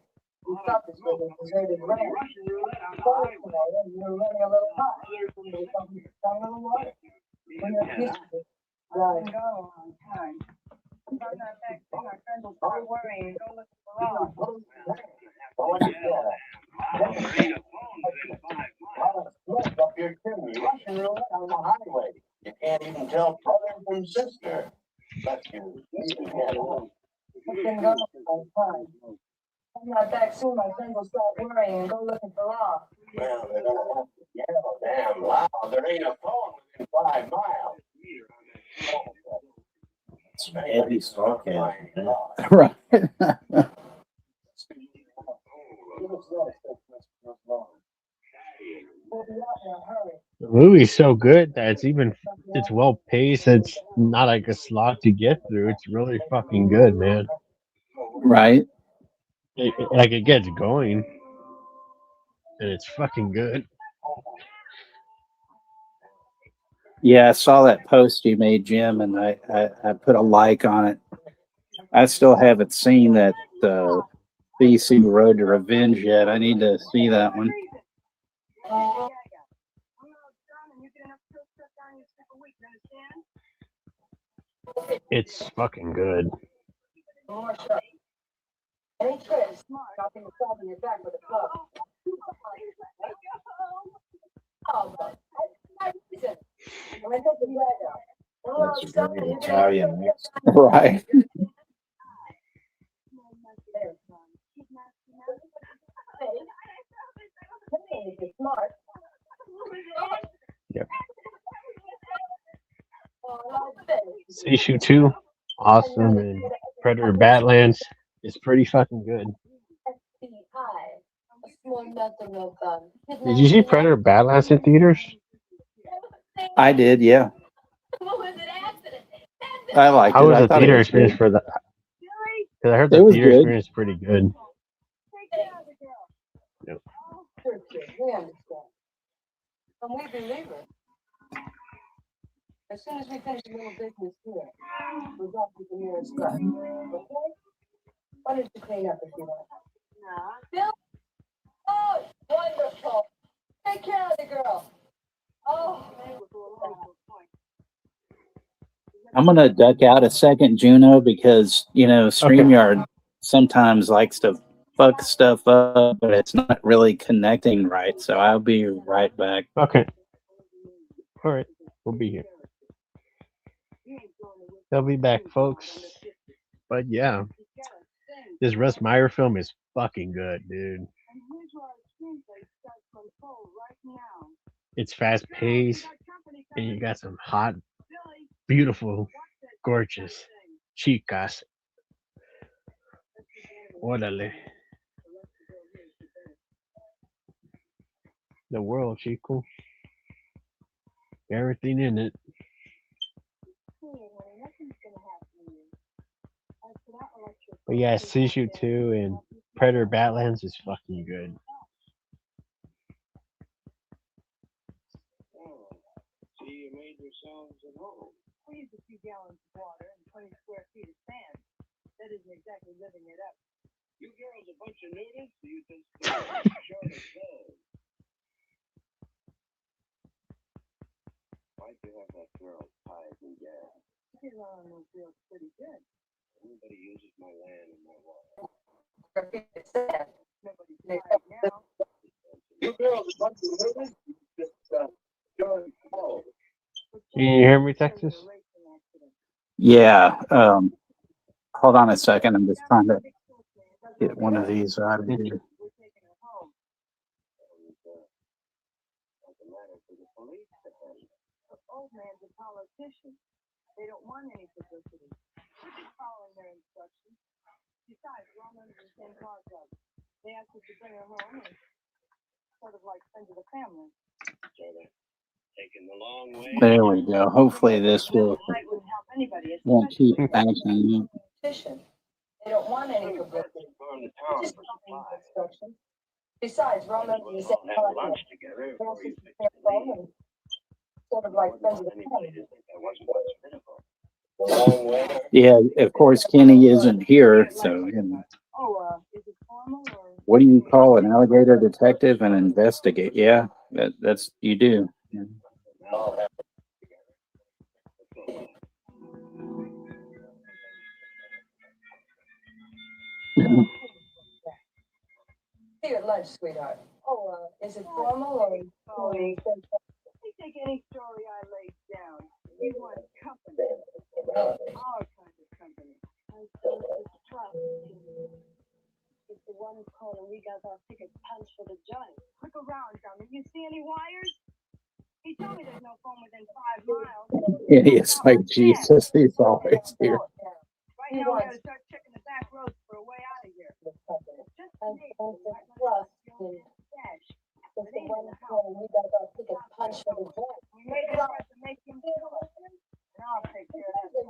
We stopped this with a deserted ranch. Russian roulette on the Sorry, highway. Meyer, you were running a little hot. Maybe something to a little water. When you're used to it. Right. Go a long time. I'm not back to my friends will start worrying. Go look for law. Oh, yeah. There ain't a phone within 5 miles. Well, it's up your chimney. Russian roulette on the highway. You can't even tell brother from sister. That's you. It's been going a long time. I'm not back soon. My friends will start worrying and go looking for law. Well, they're gonna have to yell damn loud. There ain't a phone within 5 miles. Heavy sarcasm. Man. Right. The movie's so good that it's well paced. It's not like a slog to get through. It's really fucking good, man. Right. Like it gets going, and it's fucking good. Yeah, I saw that post you made, Jim, and I put a like on it. I still haven't seen that BC Road to Revenge yet. I need to see that one. It's fucking good. Any trips? Nothing to solve in your back with a club. Oh, but that's reason. I'm gonna take the bag out. That's very Italian. Man. Right. Smart. Yep. Seishu 2, awesome, and Predator Badlands is pretty fucking good. Did you see Predator Badlands in theaters? I did, yeah. I liked How it. was I the thought it theater was experience good. for that? Because I heard It the was theater good. experience is pretty good. Yep. We understand. And we believe it. As soon as we finish the little business here, we'll drop you the nearest truck. Okay? Why don't you clean up if you want? Bill? Oh, wonderful. Take care of the girl. Oh, I'm gonna duck out a second, Juno, because StreamYard sometimes likes to fuck stuff up, but it's not really connecting right. So I'll be right back. Okay. All right. We'll be here. They'll be back, folks. But yeah, this Russ Meyer film is fucking good, dude. It's fast paced, and you got some hot, beautiful, gorgeous chicas. Órale. The world, chico. Everything in it. But yeah, Seishu 2 and Predator Badlands is fucking good. See, you made yourselves at home. We used a few gallons of water and 20 square feet of sand. That isn't exactly living it up. You girls a bunch of nudists, so you just short of clothes. Why'd you have that girl tied and gagged? She's on those reels pretty good. Everybody uses my land and my water. Nobody's tired now. You girls a bunch of nudists, just short of clothes. Can you hear me, Texas? Yeah. Hold on a second. I'm just trying to get one of these out of here. Old man's a politician. They don't want any publicity. We're just following their instructions. Besides, we're all under the same car club. They asked us to bring her home and sort of like friends of the family. Taking the long way. There we go. Hopefully this Light wouldn't help anybody. won't keep acting. They don't want any publicity. Going to town Just for following supplies. the instructions. Besides, we're all under the same Have car club. lunch together They before asked you us to fix bring the her home lead. and sort of like friends of the Anybody family. to think I wasn't hospitable. Long way. Yeah, of course Kenny isn't here, so Oh, is it formal or? what do you call an alligator detective and investigate? Yeah, that's you do. Yeah. See you at lunch, sweetheart. Oh, is it formal or? Sorry. You take any story I laid down. You want company. Our kind of company. I feel distrust. It's the one corner we got our ticket punched for the joint. Look around, Johnny. You see any wires? He told me there's no phone within 5 miles. And it's like Jesus, he's always here. Maybe we gotta start checking the back roads for a way out of here. Just me. Russ and Dash. was the one telling me that I took a punch for the head. We may just have to make him kill us. And I'll take care of that.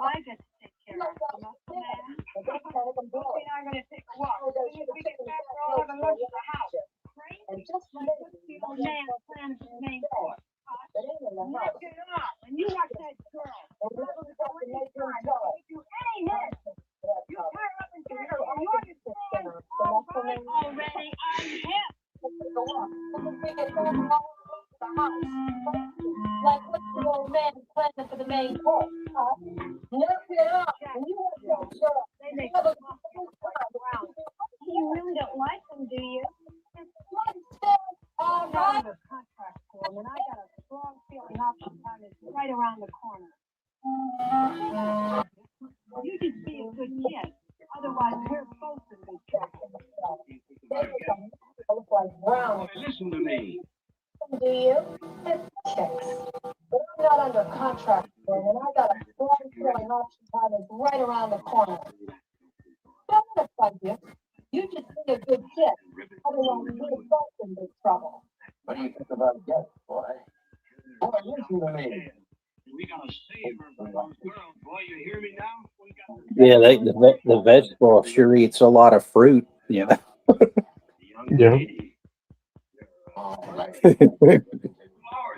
I get to take care of it. Muscle man. Sophie and I are gonna take a walk. As soon as we get back, we're all having lunch at the house. And just What's the old man's plan for the main course? Knock it off. And you watch that girl. You any minute. You tie her up and take her. You understand? All right already. I'm hip. like what's the old man planning for the main course? Knock it up. And you have no girl. They make us around. You really don't like them, do you? I'm not under contract for them, and I got a strong feeling option time is right around the corner. You just be a good kid. Otherwise, we're both in big trouble. Look like brown. Listen to me. Do you? It's checks. But I'm not under contract for them, and I got a strong feeling option time is right around the corner. Don't want to fight you. You just be a good kid. Otherwise, we're both in big trouble. What do you think about death, boy? Boy, listen to me. We gotta save her from those girls, boy. You hear me now? We got Yeah, the vegetable sure eats a lot of fruit. You know. the young Yeah. lady. All right. Flowers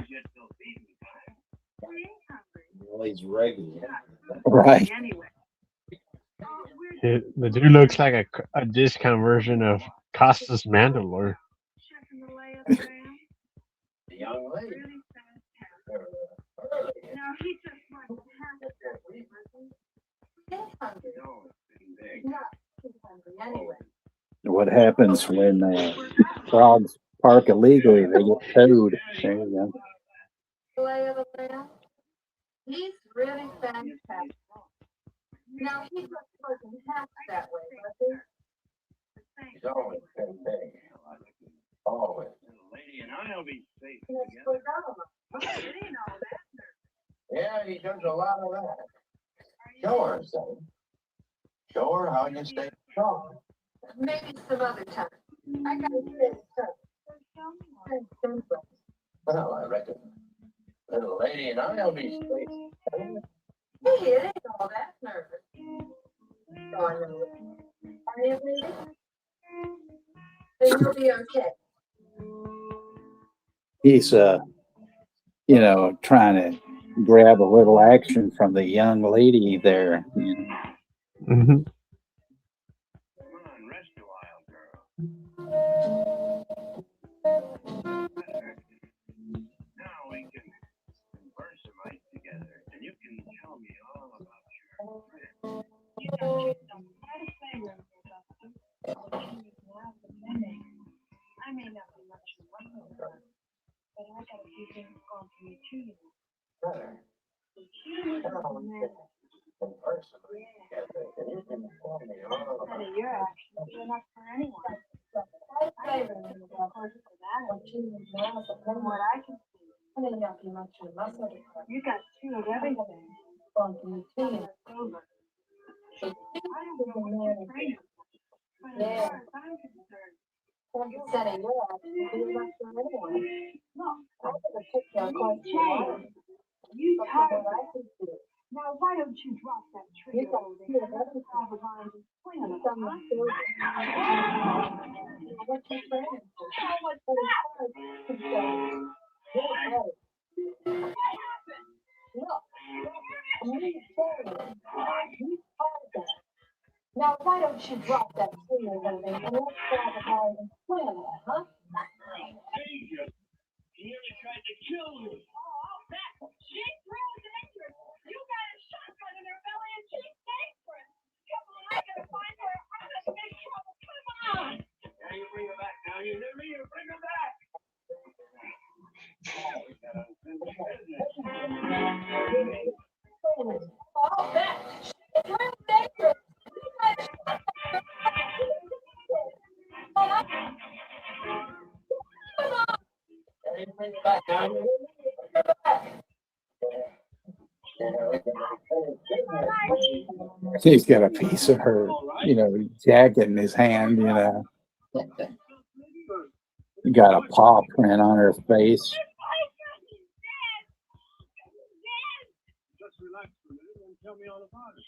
yet till feeding time. Well, he's regular. Right. Anyway. The dude looks like a discount version of Costas Mandalore. Checking the lay of the land. The young lady. Really fast. Early. Now, he just wants to have it that way, doesn't he? He's hungry. No, it's big. Not too hungry anyway. What happens when frogs park illegally? They get towed. There you go. Lay of the land. He's really fantastic. Now, he just wasn't half that way, was he? He's always been big. Always. Little lady and I'll be safe Yes, together. for Yeah, he does a lot of that. Show her, son. Show her how you stay strong. maybe some other time. I gotta say something. Well, I reckon little lady and I'll be safe. Hey, it ain't all that nervous. Oh, I know. Are you really? Then you'll be okay. He's trying to grab a little action from the young lady there. You know. Mm-hmm. Come on, rest a while, girl. Now we can converse a mite together, and you can tell me all about your friend. You know, you don't quite a favor, Dustin. I may not be much of one of them, but I got a few things going for me too. Brother, Converse together, and you can tell me all about None of your actions are enough for anyone. I don't remember the course for that. From what I can see, you got two of everything. It's over. I don't know what you're afraid of, but as far as I'm concerned, look, you changed. You tired. Now, why don't you drop that tree over there and let the top of mine and swing on it, huh? What's Now, why don't you drop that tree over there and let's grab a ball and swing on it, huh? He nearly tried to kill me. Oh, that she's real dangerous. You got a shotgun in her belly and she's dangerous. Come on, I gotta find her. I'm in big trouble. Come on. Now you bring her back. Now you hear me? You bring her back. All that. It's real dangerous. He's got a piece of her, jacket in his hand, Got a paw print on her face. Just relax for a minute and tell me all about it.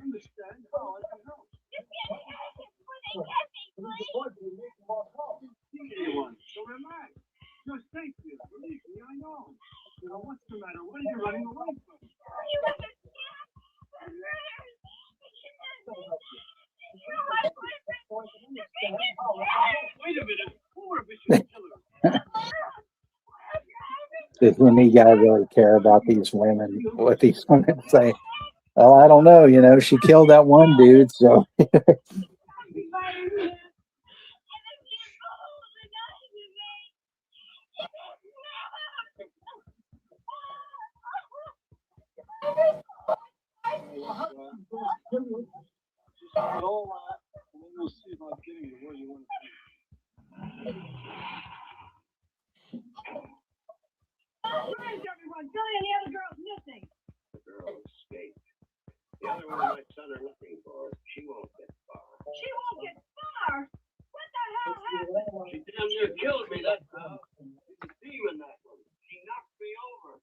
Understand how I can help. Anyone, so relax. You're safe here. Believe me, I know. What's the matter? What are you running away from? Wait a minute. Who are vicious killers? Does any guy really care about these women? What these women say? Well, I don't know. She killed that one dude, so. We'll see about getting you where you want to be. Where's everyone? Billy and the other girl's missing. The girl escaped. The other one my son are looking for. She won't get far. She won't get far. What the hell happened? She damn near killed me, that's how. She's a demon, that one. She knocked me over.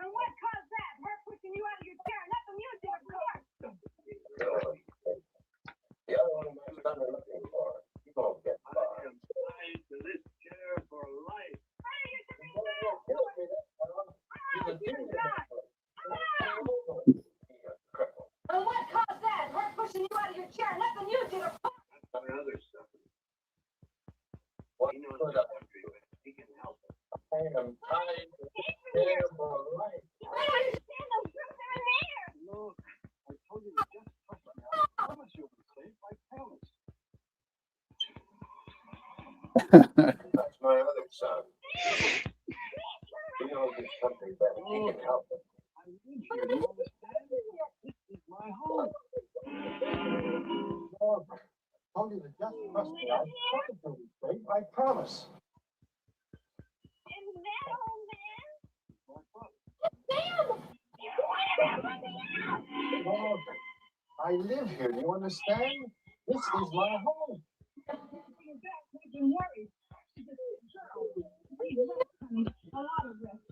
And what caused that? Her pushing you out of your chair. Nothing you did, of course. The other one my son are looking for. She won't get far. I am tied to this chair for life. And what caused that? Her pushing you out of your chair. Nothing you did, of course. Another stuff. He knows the country. He can help us. I am tied to this chair for life. I don't understand those girls that are there. Look, I told you to just trust me. I promise you'll be safe. I promise. That's my other son. He knows his country better. He can help us. I need you. You understand? This is my home. Look, I told you to just trust me. I promise you'll be safe. I promise. And that old man? Look, I live here. Do you understand? This is my home. You're back making worries. She's a good girl. Please rest, honey. A lot of rest.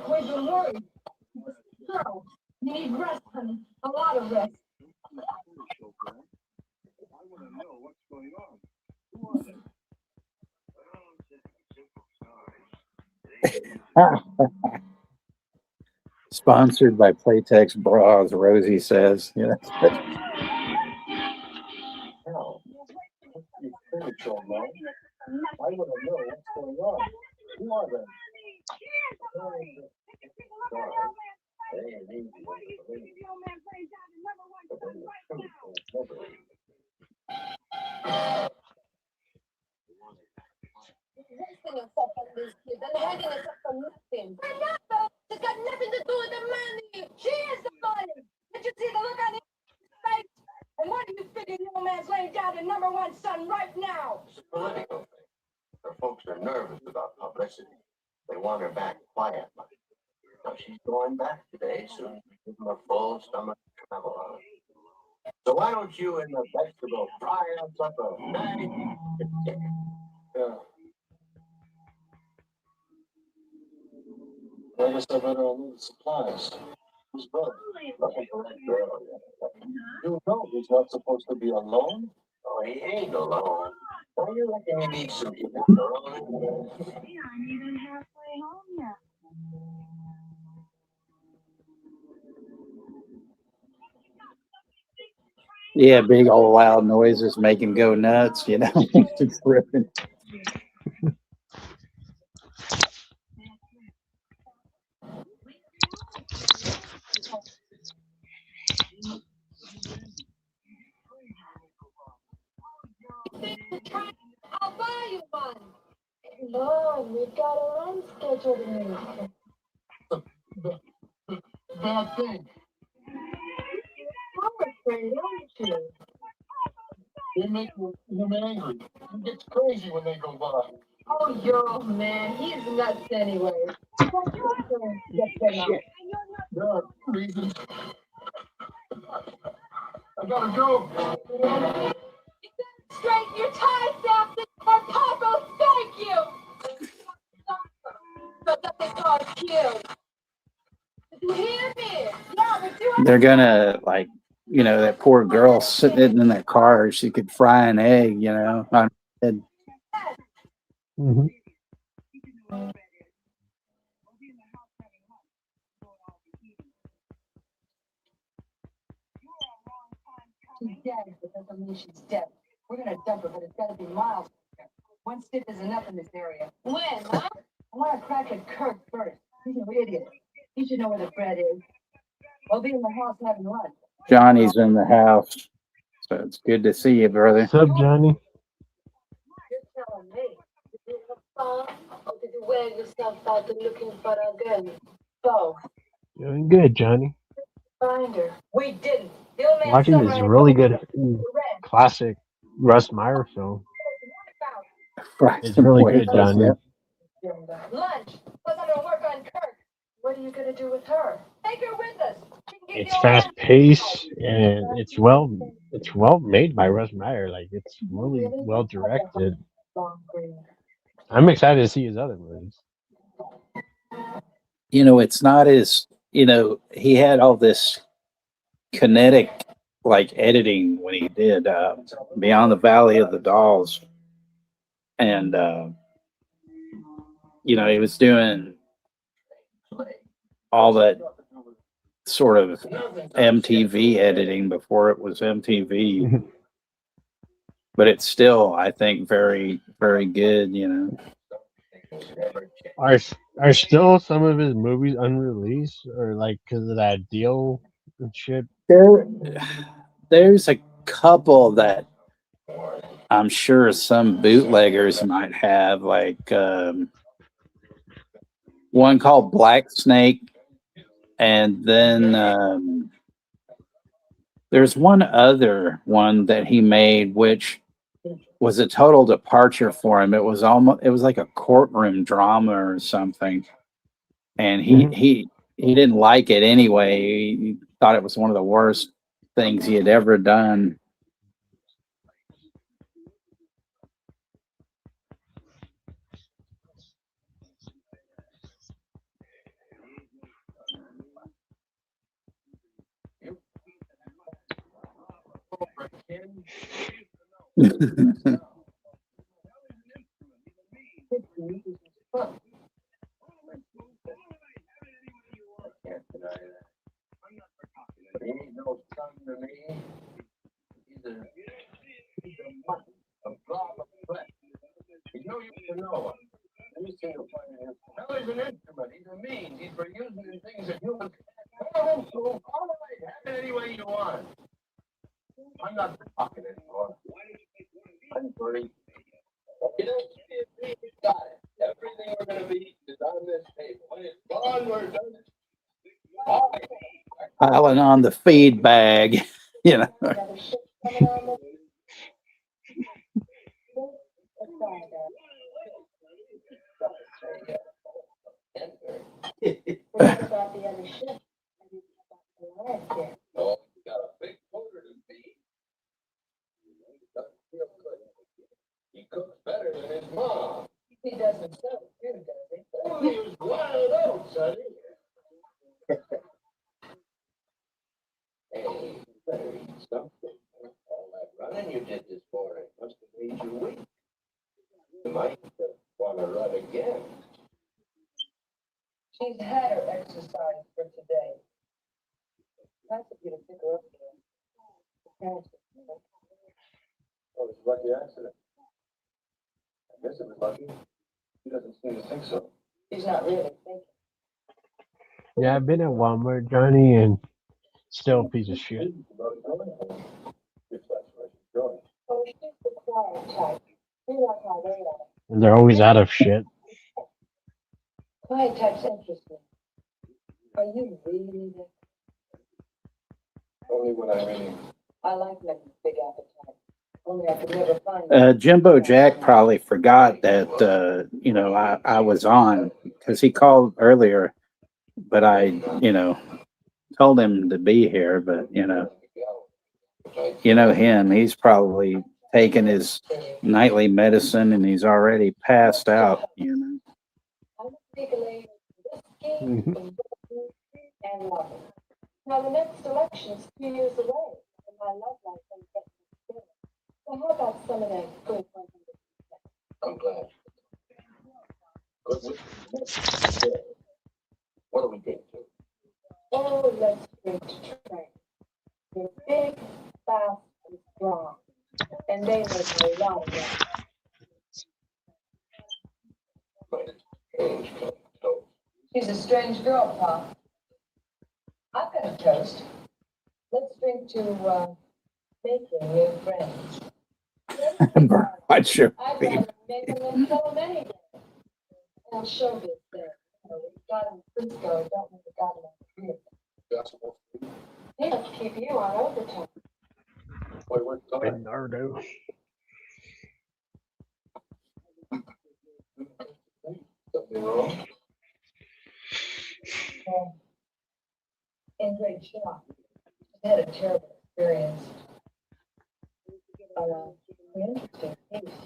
We've been worried. Girl, you need rest, honey. A lot of rest. I want to know what's going on. Who are they? Well, it's a simple story. Sponsored by Playtex Bras, Rosie says. Hell, you spiritual man. I want to know what's going on. Who are they? They ain't easy to believe. But then the truth is never easy. Wasting yourself on these kids and hanging yourself for nothing. For nothing? It's got nothing to do with the money. She is the money. Did you see the look on his face? And what do you figure the old man's laying down the number one son right now? It's a political thing. Her folks are nervous about publicity. They want her back quietly. Now she's going back today, soon we give them a full stomach to travel on. So why don't you and the vegetable fry us up a nice yeah. I guess I better need supplies. Who's brother? Looking for that girl. You know he's not supposed to be alone. Oh, he ain't alone. Well, you reckon he needs some chaperone? You're not even halfway home yet. Yeah, big old loud noises make him go nuts, Just ripping. I'll buy you one. Come on, we've got a run schedule to make. Bad thing. I'm afraid, aren't you? They make him angry. He gets crazy when they go by. Oh, your old man, he's nuts anyway. What's your turn to get them out? There are reasons. I gotta go. Straighten your ties, Captain, or Papa will thank you! So that they got killed. Did you hear me? Yeah, we're doing They're gonna like, you know, that poor girl sitting in that car. She could fry an egg, you know. On her head. Mm-hmm. She's dead, but doesn't mean she's dead. We're gonna dump her, but it's gotta be miles. One stiff is enough in this area. when, huh? I want to crack at Kirk first. He's an idiot. He should know where the bread is. We'll be in the house having lunch. Johnny's in the house, so it's good to see you, brother. What's up, Johnny? You're telling me. Did you have fun, or did you wear yourself out and looking for a gun? Both. Doing good, Johnny. Find her. We didn't. The old man Watching this somewhere really in good the red. classic Russ Meyer film. Fries It's and really good, potatoes, Johnny. yeah. Lunch. Plus, I'm gonna work on Kirk. What are you going to do with her? Take her with us. She can get It's the old fast man. paced and it's well made by Russ Meyer. Like it's really well directed. I'm excited to see his other movies. You know, it's not as, you know, he had all this kinetic like editing when he did Beyond the Valley of the Dolls, and you know, he was doing all that sort of MTV editing before it was MTV. But it's still, I think, very, very good, you know. Are still some of his movies unreleased or like because of that deal and shit? There's a couple that I'm sure some bootleggers might have, like one called Black Snake, and then there's one other one that he made, which was a total departure for him. It was like a courtroom drama or something, and he didn't like it anyway. He thought it was one of the worst things he had ever done. He ain't no son to me. He's a blob of flesh. You know you can know him. Let me see him play an instrument. Well, he's an instrument. He's a means. He's for using in things that humans can't do. All right, have it any way you want. I'm not talking anymore. I'm free. You know, we got it. Everything we're going to be is on this table. When it's gone, we're done. All right. Piling on the feed bag, you know. Oh, you got a big motor to feed. Doesn't feel good. He cooks better than his mom. He does himself too, does he? Only his wild oats, honey. Hey, you better eat something. All that running you did this morning must have made you weak. You might want to run again. She's had her exercise for today. Nice of you to pick her up there. Oh, it's a lucky accident. I guess it was lucky. He doesn't seem to think so. She's not really thinking. Yeah, I've been at Walmart, Johnny, and still a piece of shit. If that's where she's going. Oh, she's the quiet type. She knows how they are. They're always out of shit. Quiet types interest me. Are you really there? Only when I really. I like men with big appetite. Only I could never find Jimbo Jack probably forgot that, I was on because he called earlier, but I, told him to be here, but, him, he's probably taking his nightly medicine and he's already passed out, I would take a lady whiskey Mhm. and love. Now the next election's 2 years away, and my love life ain't getting better. So how about some of that good 100%? I'm glad. What do we drink to? Oh, let's drink to train. They're big, fast, and strong, and they make a lot of money. She's a strange girl, Pop. I've got a toast. Let's drink to making new friends. Watch your I'd feet. rather make them than kill them any day. And showbiz there. We got him in Frisco, don't we? We got him in here. He must keep you on overtime. Wait, what's that? Bernardo. Something wrong? In great shock. She had a terrible experience. Interesting case.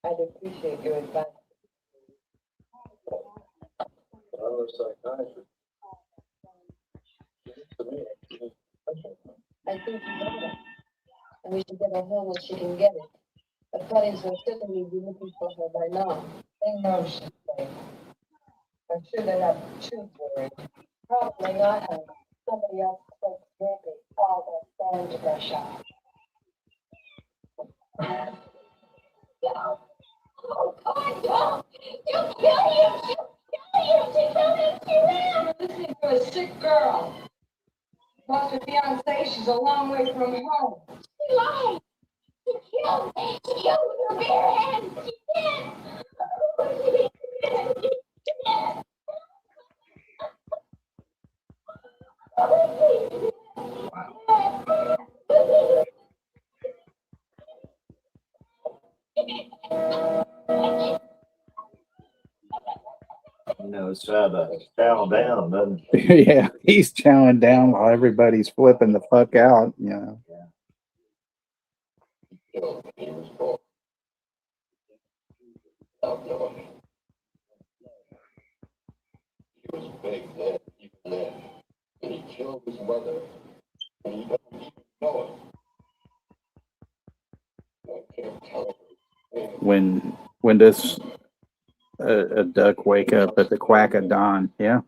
I'd appreciate your advice. I'm a psychiatrist. To me, I think you know that. And we should get her home when she can get it. The parties will certainly be looking for her by now. They know she's safe. I'm sure they're not too worried. Probably not. And somebody else spoke maybe all that phone to brush off. Oh, God, no! You kill him! You kill him! She killed him! She ran! You're listening to a sick girl. Lost her fiancé. She's a long way from home. She lied. She killed with her bare hands. She did. She did. She did. it's trying to chow down, doesn't it? Yeah, he's chowing down while everybody's flipping the fuck out, He was born out north. He was big then, even then. And he killed his mother. And he doesn't even know it. I can't tell him. When does a duck wake up at the quack of dawn? Yeah.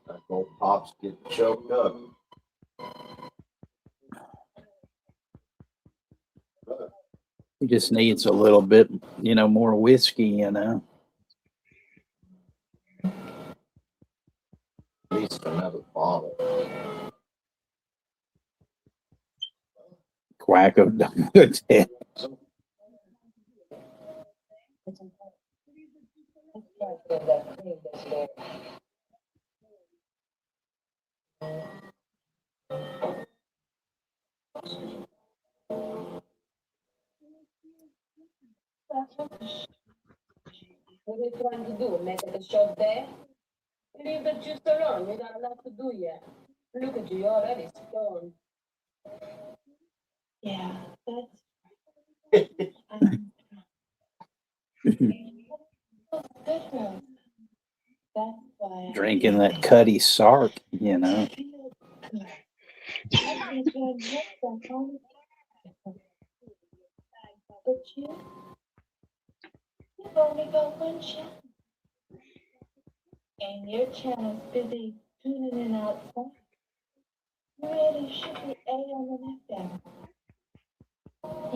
Like old pops get choked up. He just needs a little bit, more whiskey, At least another bottle. Quack of dawn. It's important. Let's try to get that clean this day. What are you trying to do? Make it a short day? Leave the juice alone. We got a lot to do yet. Look at you, you're already stoned. Yeah, that's different. That's why Drinking that Cuddy Sark, I feel good. I can get some home. But you've only got one channel. And your channel's busy tuning in outside. You really should be AM and FM.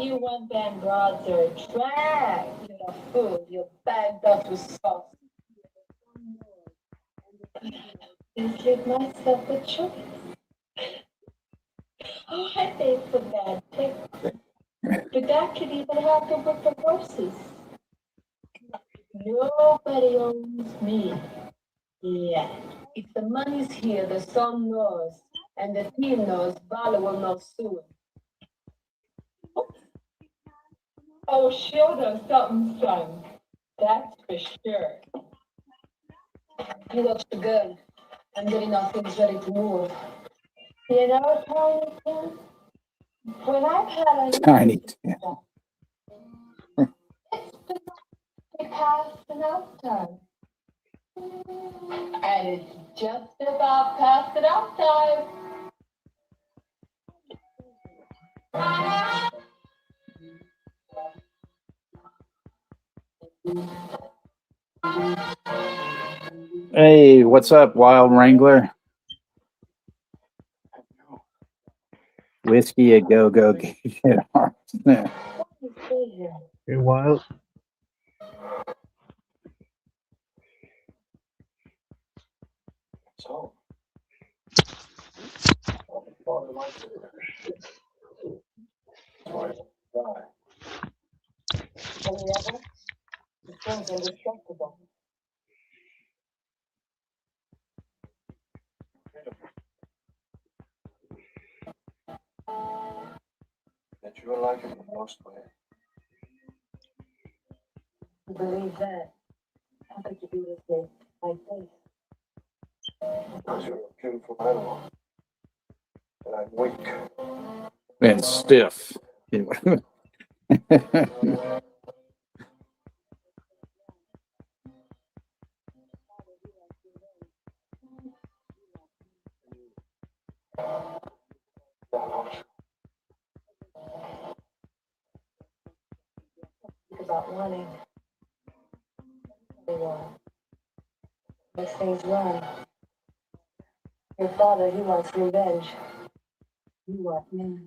You one-band broads are a drag. You're a fool. You're bagged up with sauce. Please leave myself a choice. Oh, I paid for that tip. But that could even happen with the horses. Nobody owns me. Yeah. If the money's here, the son knows. And the team knows, Bala will know soon. Oh, sure there's something strong. That's for sure. He looks good. I'm getting all things ready to move. You know, Tiny Tim, when I've had a Tiny Tim. it's been past enough time. And it's just about past enough time. Hey, what's up, Wild Wrangler? Whiskey a go go get heart. Hey, Wild. So. It sounds indestructible. That you are like it in most ways. You believe that? How could you be this way? My face. Because you're a beautiful animal. And I'm weak. And stiff. Think about wanting. They want. Makes things run. Your father, he wants revenge. You want me.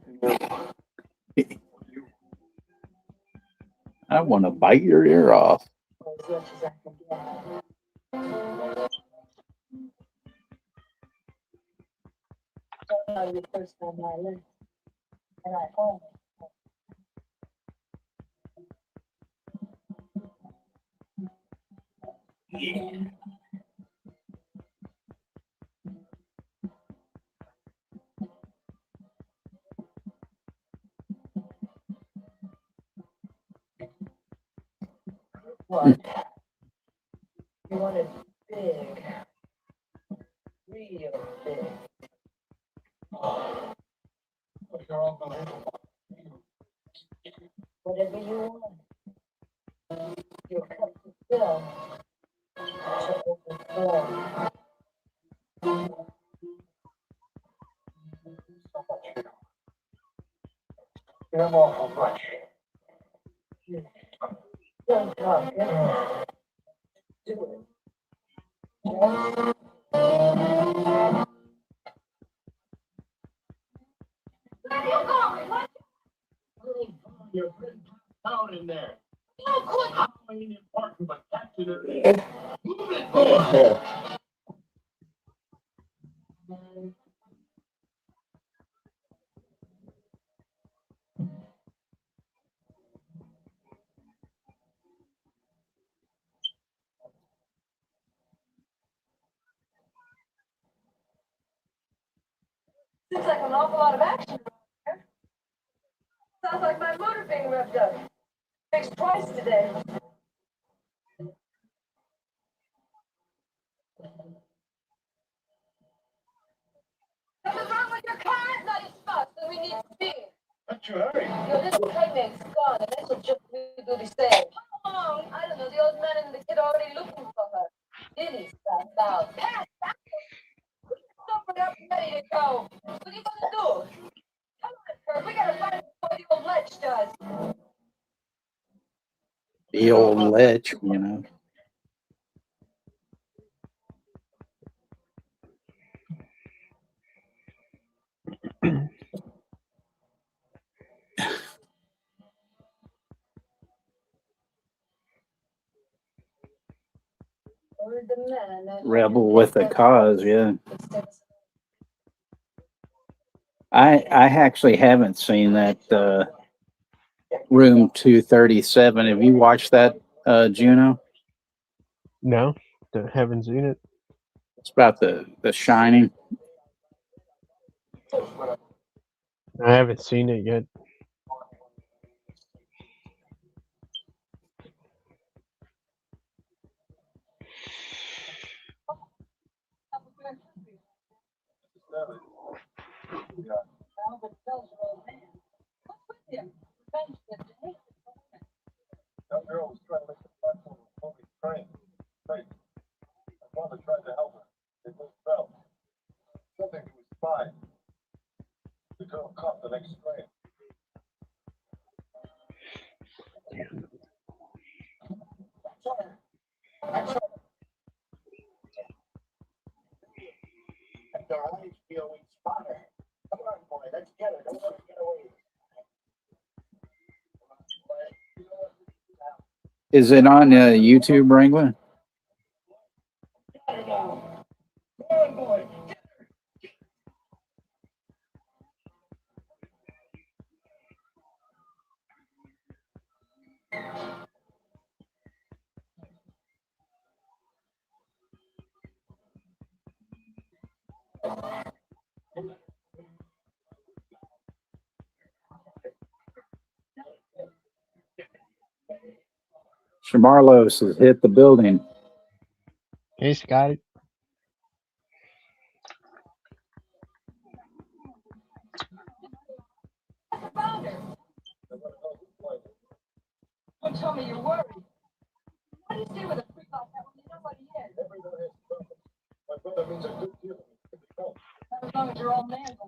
I want to bite your ear off. For as much as I can get. Don't know you first on my list. And I own it. What? You want it big. Real big. You're unbelievable. Whatever you want. Your cup to fill. To overflow. You're awful much. Don't talk. Do it. You're pretty down in there. How ain't important, but catching her. Move it. Seems like an awful lot of action. Sounds like my motor being revved up. Fixed twice today. Something's wrong with your car? Not as fast, then we need speed. What's your hurry? Your little playmate's gone, and this will just do the same. How long? I don't know. The old man and the kid are already looking for her. Diddy's passed out. Passed out? Sobered up and ready to go. What are you gonna do? Come on, Kurt. We gotta find what the old ledge does. The old lech, you know. with the man. Rebel with a Cause, yeah. I actually haven't seen that Room 237. Have you watched that, Juno? No, haven't seen it. It's about the Shining. I haven't seen it yet. That girl was trying to make the platform of moving train. Right. My father tried to help her. They both fell. Something to his spine. The girl caught the next train. Our eyes feel we spot her. Come on, boy, let's get her. Don't let her get away. Is it on YouTube, Wrangler? Got her now. Come on, boy. Shamarlos has hit the building. Hey, Scotty. Don't tell me you're worried. What do you say with a freak like that when you know what he is? Everyone has problems. My brother means a good deal. Not as long as your old man's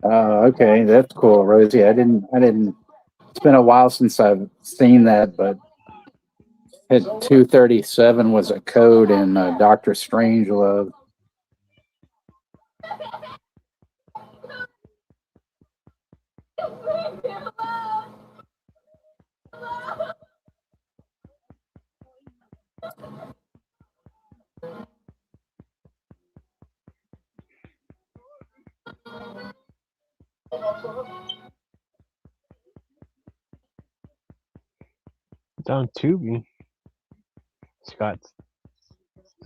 alive. Okay, that's cool, Rosie. I didn't. It's been a while since I've seen that, but hit 237 was a code in Doctor Strangelove. It's on Tubi. Scott.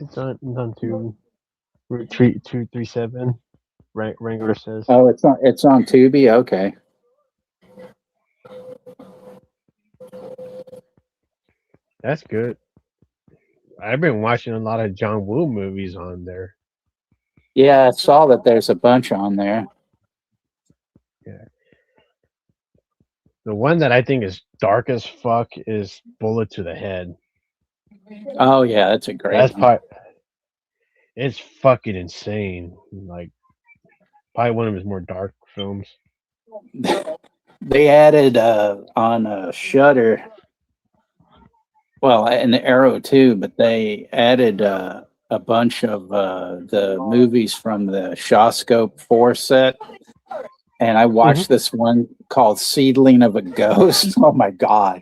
It's on Tubi. Route 237. Wrangler says. Oh, it's on Tubi. Okay. That's good. I've been watching a lot of John Woo movies on there. Yeah, I saw that there's a bunch on there. Yeah. The one that I think is dark as fuck is Bullet to the Head. Oh yeah, that's a great That's one. part. It's fucking insane. Like, probably one of his more dark films. They added on Shudder, well, and Arrow too, but they added a bunch of the movies from the Shawscope 4 set. And I watched this one called Seedling of a Ghost. Oh my God.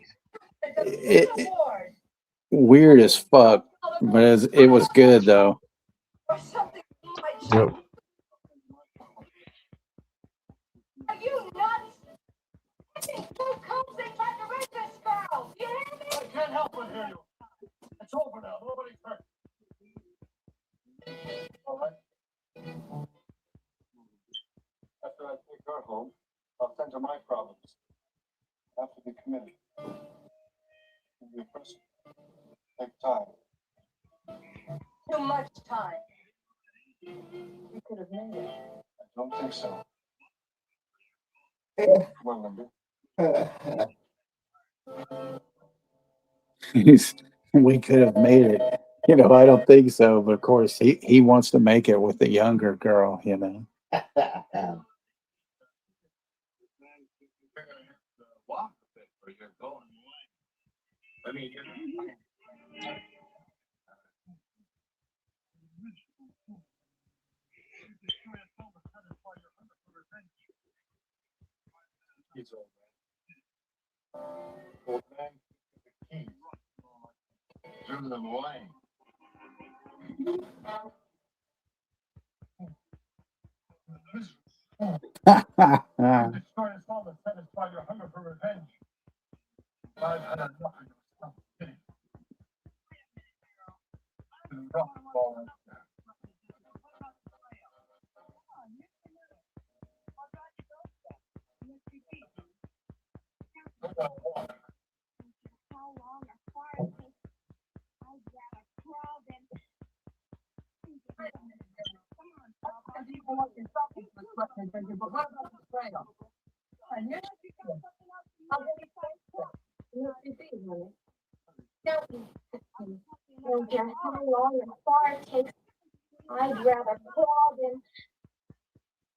Weird as fuck, but it was good though. Yep. Are you nuts? These two cops, they tried to rape this girl. You hear me? I can't help but hear you. It's over now. Nobody's hurt. All right. After I take her home, I'll tend to my problems. After be committed. It'll be a person. Take time. Too much time. You could have made it. I don't think so. Come on, Linda. We could have made it. You know, I don't think so, but of course he wants to make it with the younger girl, you know. Walk a bit where you're going. I mean, He's old man. Old man, the keys. threw them away. The story is all to satisfy your hunger for revenge. I've had enough of your self-pity. Enough of all that. Don't care how long or far it takes. I'd rather crawl than.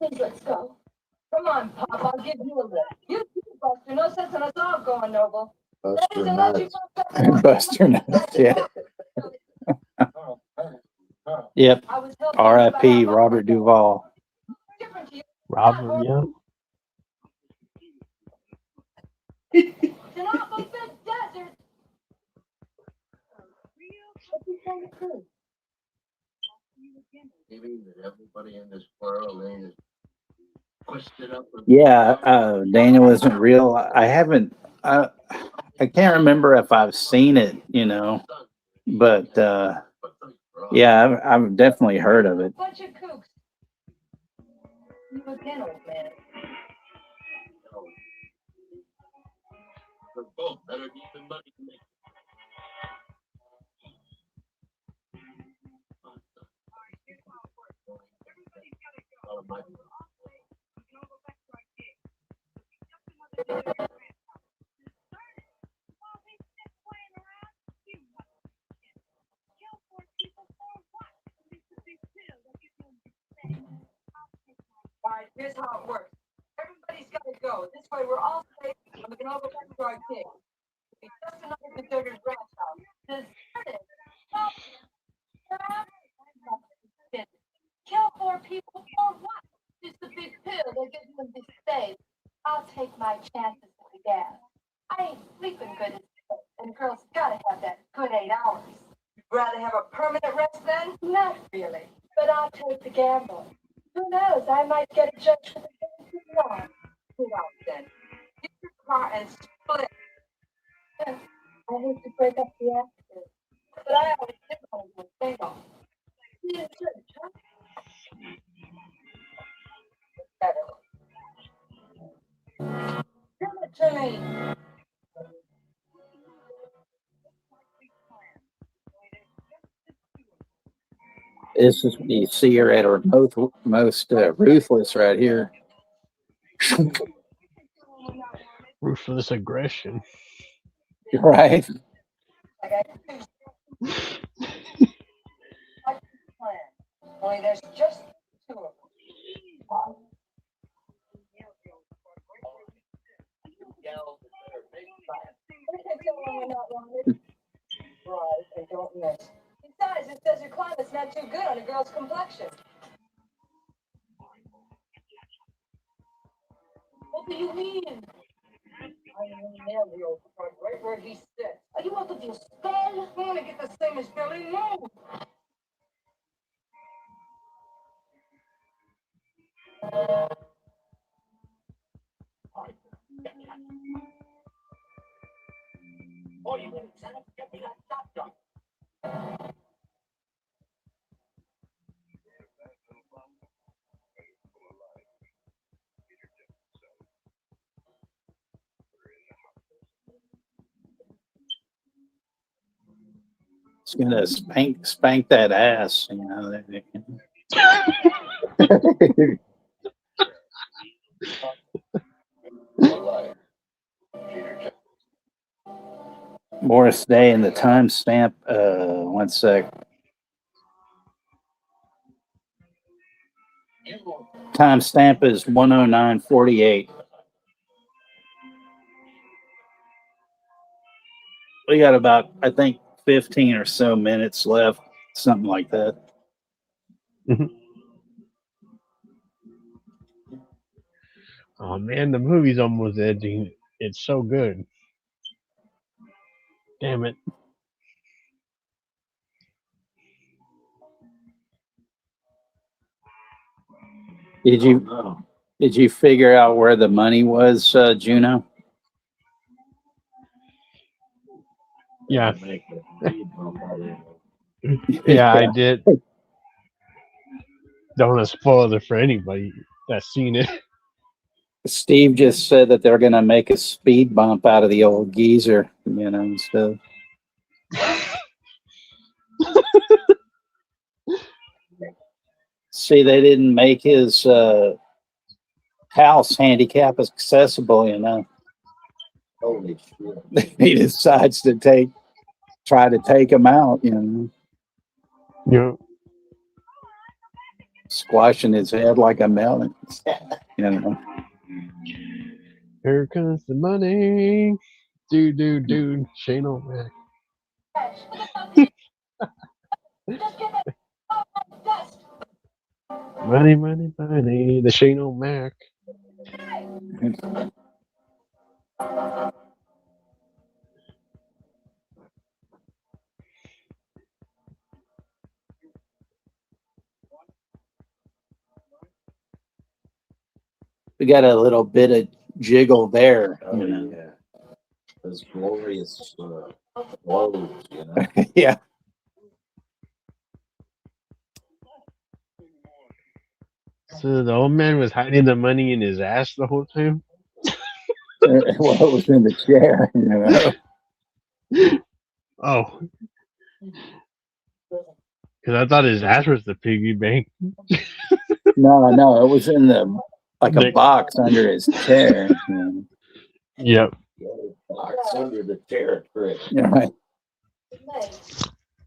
Please, let's go. Come on, Pop, I'll give you a lift. You too, Buster. No sense in us all going, Noble. Buster Ladies, unless you nuts. Buster Nuts, yeah. Oh, hey, oh. Yep. I was helping R.I.P. you by Robert Duvall. different to you. Robert, yeah. It's an awful big desert. What's he trying to do? Maybe that everybody in this world ain't as twisted up. Yeah, Daniel isn't real. I haven't. I can't remember if I've seen it, but yeah, I've definitely heard of it. Bunch of kooks. You again, old man. We're both better than even money to make. All right, here's how it works. Everybody's got to go. This way we're all safe and we can all go back to our king. It's just another deserted ranch house. Deserted? Well, kill more people for what? It's the big pill that gives them this state. I'll take my chances with the gas. I ain't sleeping good as hell, and a girl's gotta have that good 8 hours. You'd rather have a permanent rest then? Not really, but I'll take the gamble. Who knows? I might get a judge for the thing too long. Get out then. Get your car and split. I hate to break up the accident, but I always did want to do a off. See you in church, huh? Give it to me. This is you see her at her most ruthless right here. Ruthless aggression. Right. I got two. Plan. Only there's just 2 of them. I can't tell when we're not wanted. Right, and don't miss. Besides, this desert climate's not too good on a girl's complexion. What do you mean? I nailed the old front right where he sits. Are you out of your skull? I want to get the same as Billy Moon. Oh, you didn't send it? Get me that shotgun. It's gonna spank that ass, Morris Day and the timestamp. One sec. Timestamp is 109:48. We got about, I think, 15 or so minutes left, something like that. Oh man, the movie's almost ending. It's so good. Damn it. Did you No. did you figure out where the money was, Juno? Yeah. Make a speed bump out of it. Yeah, I did. Don't want to spoil it for anybody that's seen it. Steve just said that they're going to make a speed bump out of the old geezer, and stuff. See, they didn't make his house handicap accessible, Holy shit. He decides to try to take him out, Yeah. squashing his head like a melon. Here comes the money. Dude. Shane O'Mac. Money. The Shane O'Mac. We got a little bit of jiggle there, Oh, yeah. Those glorious blows, Yeah. So the old man was hiding the money in his ass the whole time? Well, it was in the chair, Oh. Because I thought his ass was the piggy bank. No, it was in a Nick. box under his chair. Yep. Box under the chair trick. Right.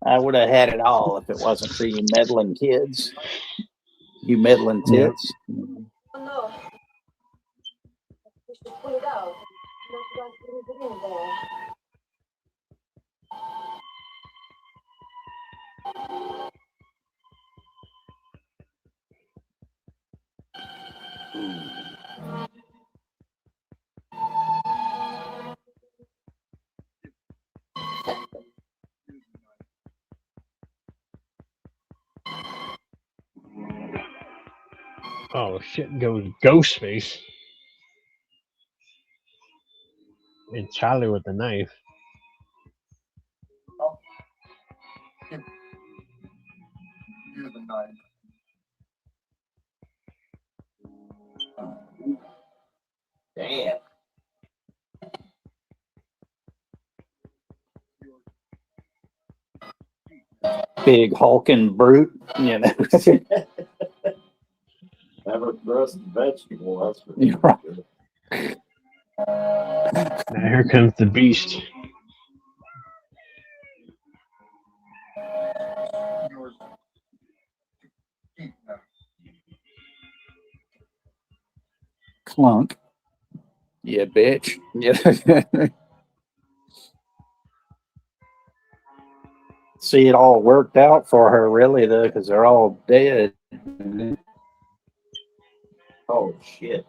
I would have had it all if it wasn't for you meddling kids. You meddling Yep. tits. Oh, no. We should pull it out. Not want to leave it in there. Oh shit goes Ghostface. And Charlie with the knife. Use the knife. Damn. Big hulking brute. Never thrust vegetable. That's for You're right. sure. Now here comes the beast. Yours. Keep that. Clunk. Yeah, bitch. Yeah. See, it all worked out for her, really, though, because they're all dead. Oh, shit.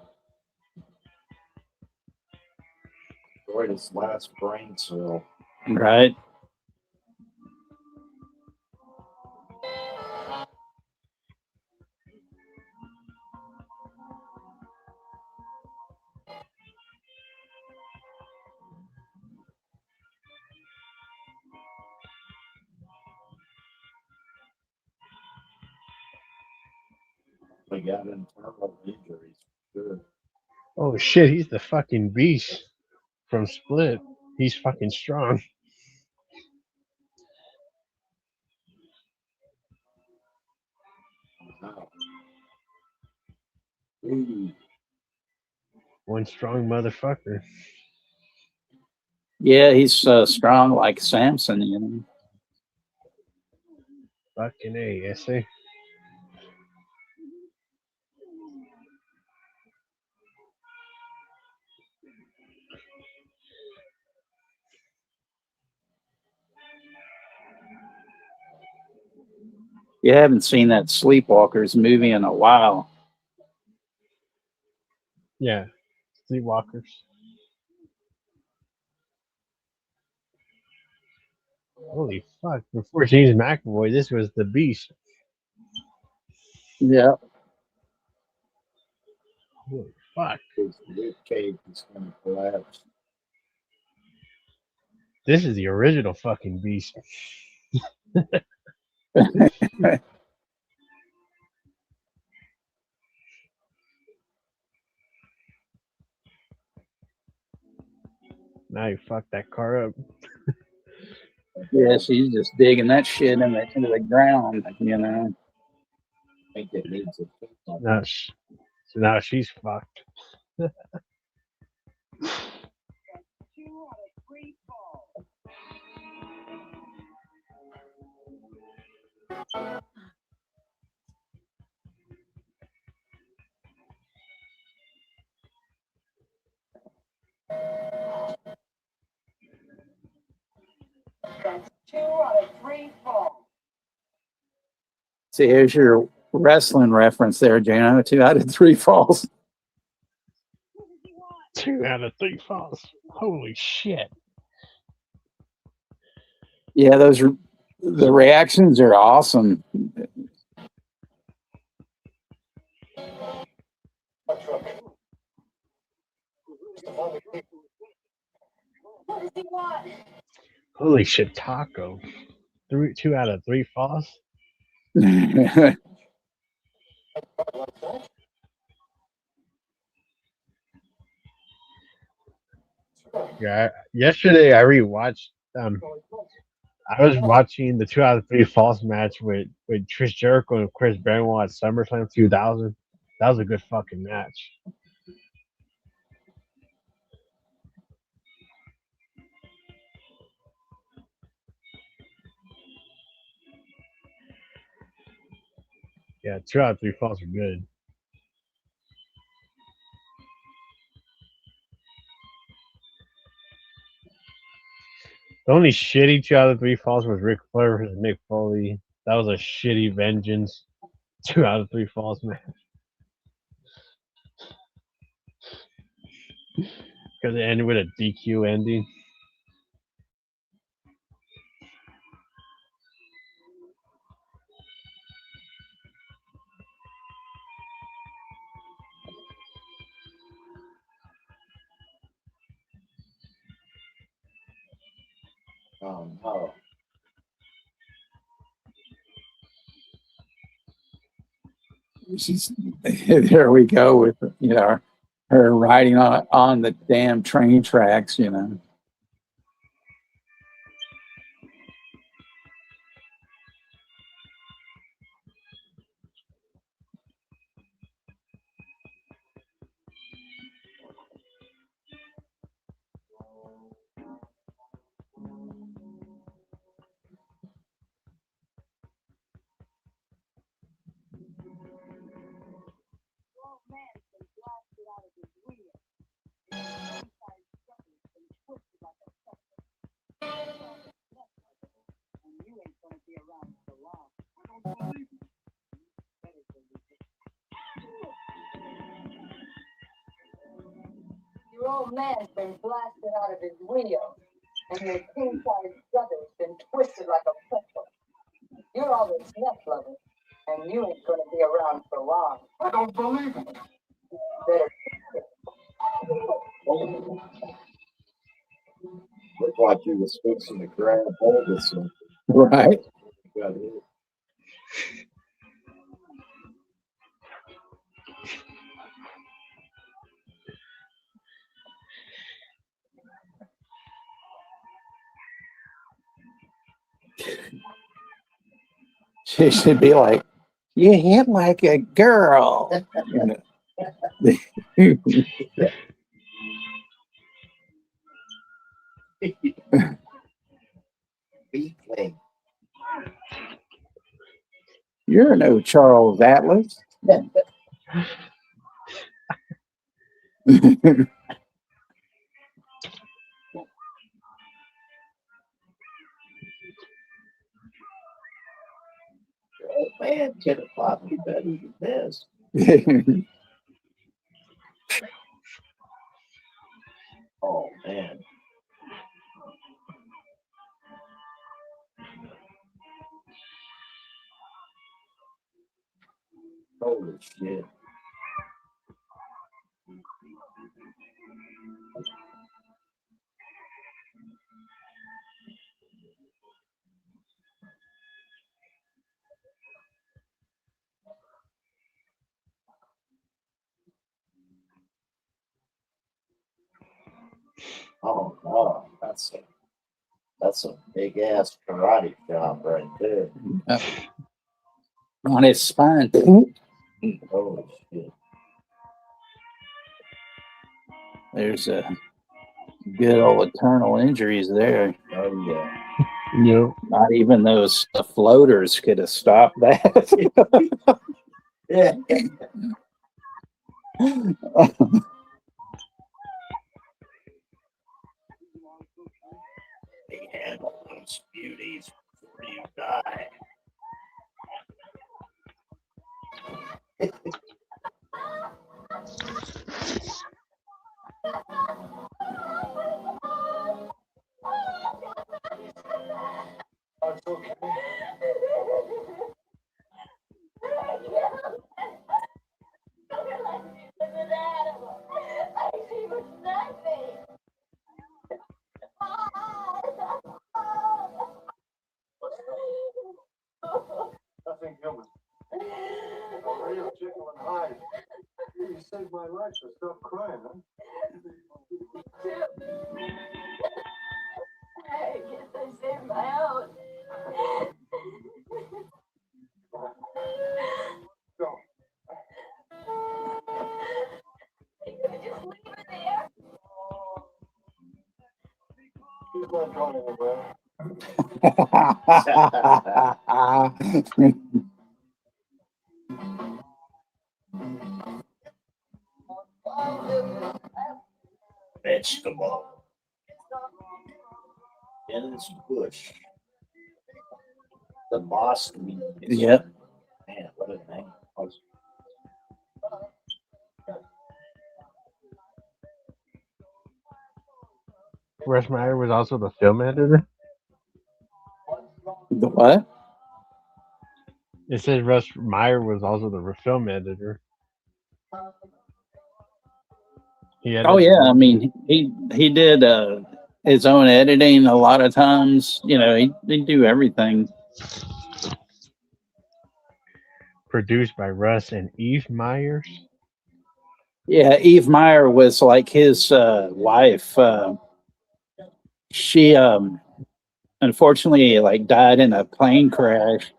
Destroyed his last brain cell. Right? They got internal injuries. Good. Oh shit, he's the fucking beast from Split. He's fucking strong. Wow. Ooh. One strong motherfucker. Yeah, he's strong like Samson. Fucking A, I say. You haven't seen that Sleepwalkers movie in a while. Yeah. Sleepwalkers. Holy fuck. Before James McAvoy, this was the beast. Yeah. Holy fuck. His rib cage is going to collapse. This is the original fucking beast. Now you fucked that car up. Yeah, she's just digging that shit into the ground, you know. I think it needs a fix on Now, so now she's fucked. 2 out of 3 falls. That's 2 out of 3 falls. See, here's your wrestling reference there, Juno. 2 out of 3 falls. 2 out of 3 falls. Holy shit. Yeah, the reactions are awesome. What does he want? Holy shit, taco. 2 out of 3 falls? Yeah. Yesterday I rewatched I was watching the 2 out of 3 falls match with Chris Jericho and Chris Benoit at SummerSlam 2000. That was a good fucking match. Yeah, 2 out of 3 falls were good. The only shitty 2 out of 3 falls was Ric Flair versus Mick Foley. That was a shitty vengeance 2 out of 3 falls match. Because it ended with a DQ ending. no. There we go with her riding on the damn train tracks, you know. Your old man's been blasted out of his wheel, and your king-size brother's been twisted like a pretzel. You're all that's left, lover, and you ain't gonna be around for long. I don't believe it. Better Looked like he was fixing to grab hold of something. Right. Got hit. She should be like, you hit like a girl. You know. Weakling. You're no Charles Atlas. Oh man, could have fought me better than this. Oh man. Holy shit. Oh no, that's a big ass karate chop right there. On his spine. Holy shit. There's a good old eternal injuries there. Oh yeah. Yep. Not even those floaters could have stopped that. Yeah. They handle those beauties before you die. That's okay. Nothing human. A real Jekyll and Hyde. You saved my life, so stop crying, huh? I guess I saved my own. Go. You could just leave her there. He's not going anywhere. Vegetable. In this bush. The boss meat. Yep. Man, what a name. Russ Meyer was also the film editor. The what? It says Russ Meyer was also the film editor. Oh yeah, I mean he did his own editing a lot of times. You know, he'd do everything. Produced by Russ and Eve Myers. Yeah, Eve Meyer was like his wife. She unfortunately like died in a plane crash.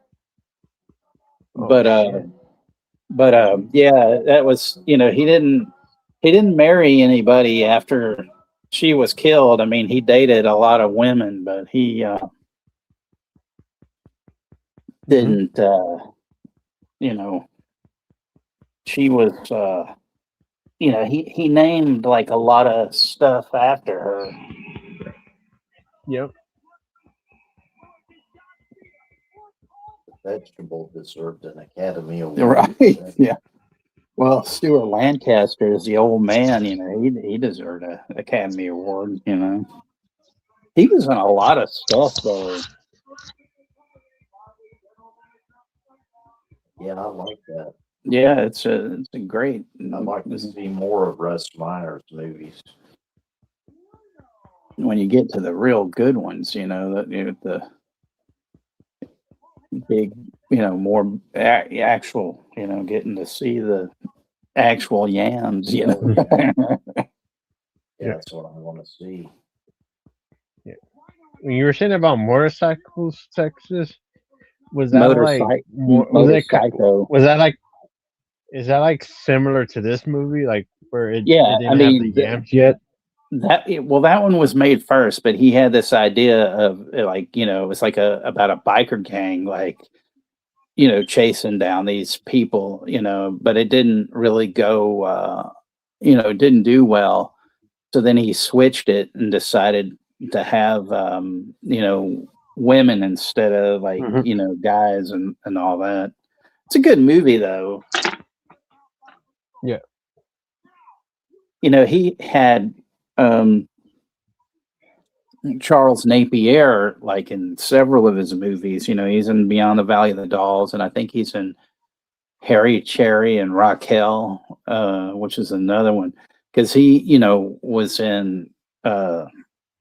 But yeah, that was, you know, he didn't marry anybody after she was killed. I mean, he dated a lot of women, but he didn't you know, she was you know, he named like a lot of stuff after her. Yep. Vegetable deserved an Academy Award. Right. Yeah. Well, Stuart Lancaster is the old man, you know, he deserved an Academy Award, you know. He was in a lot of stuff though. Yeah, I like that. Yeah, it's a great. I'd like to see more of Russ Meyer's movies. When you get to the real good ones, you know, the big, you know, more actual, you know, getting to see the actual yams, you know. Yeah, that's what I want to see. Yeah. When you were saying about motorcycles, Texas, was that like motorcycle? Was that like? Is that like similar to this movie, like where it didn't I mean, have the yams yet? That one was made first, but he had this idea of like, you know, it was like about a biker gang, like, you know, chasing down these people, you know, but it didn't really go, you know, it didn't do well. So then he switched it and decided to have, you know, women instead of like, you know, guys and all that. It's a good movie though. Yeah. You know, he had Charles Napier, like in several of his movies. You know, he's in Beyond the Valley of the Dolls, and I think he's in Harry, Cherry, and Raquel, which is another one. Because he, you know, was in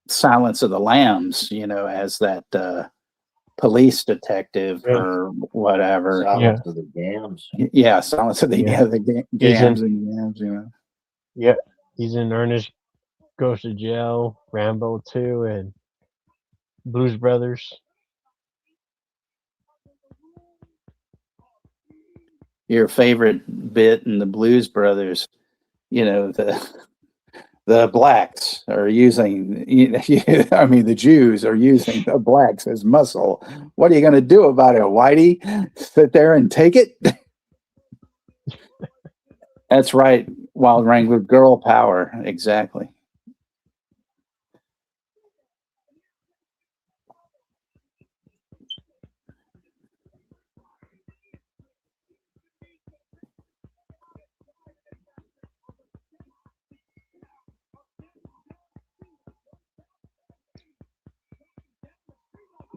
Silence of the Lambs, you know, as that police detective or whatever. Silence of the Yams. Yeah, Silence of the, Yeah. the Gams and Yams, you know. Yeah, he's in Ernest Goes to Jail, Rambo 2, and Blues Brothers. Your favorite bit in the Blues Brothers, the blacks are using, I mean, the Jews are using the blacks as muscle. What are you going to do about it, Whitey? Sit there and take it? That's right. Wild Wrangler girl power. Exactly.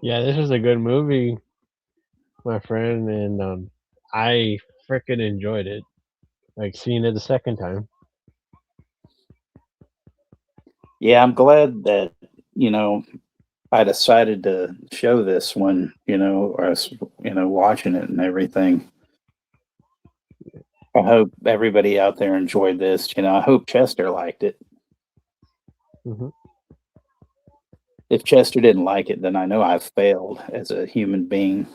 Yeah, this is a good movie, my friend, and I freaking enjoyed it. Like seeing it the second time. Yeah, I'm glad that, I decided to show this one, or us, watching it and everything. I hope everybody out there enjoyed this. I hope Chester liked it. Hmm. If Chester didn't like it, then I know I've failed as a human being.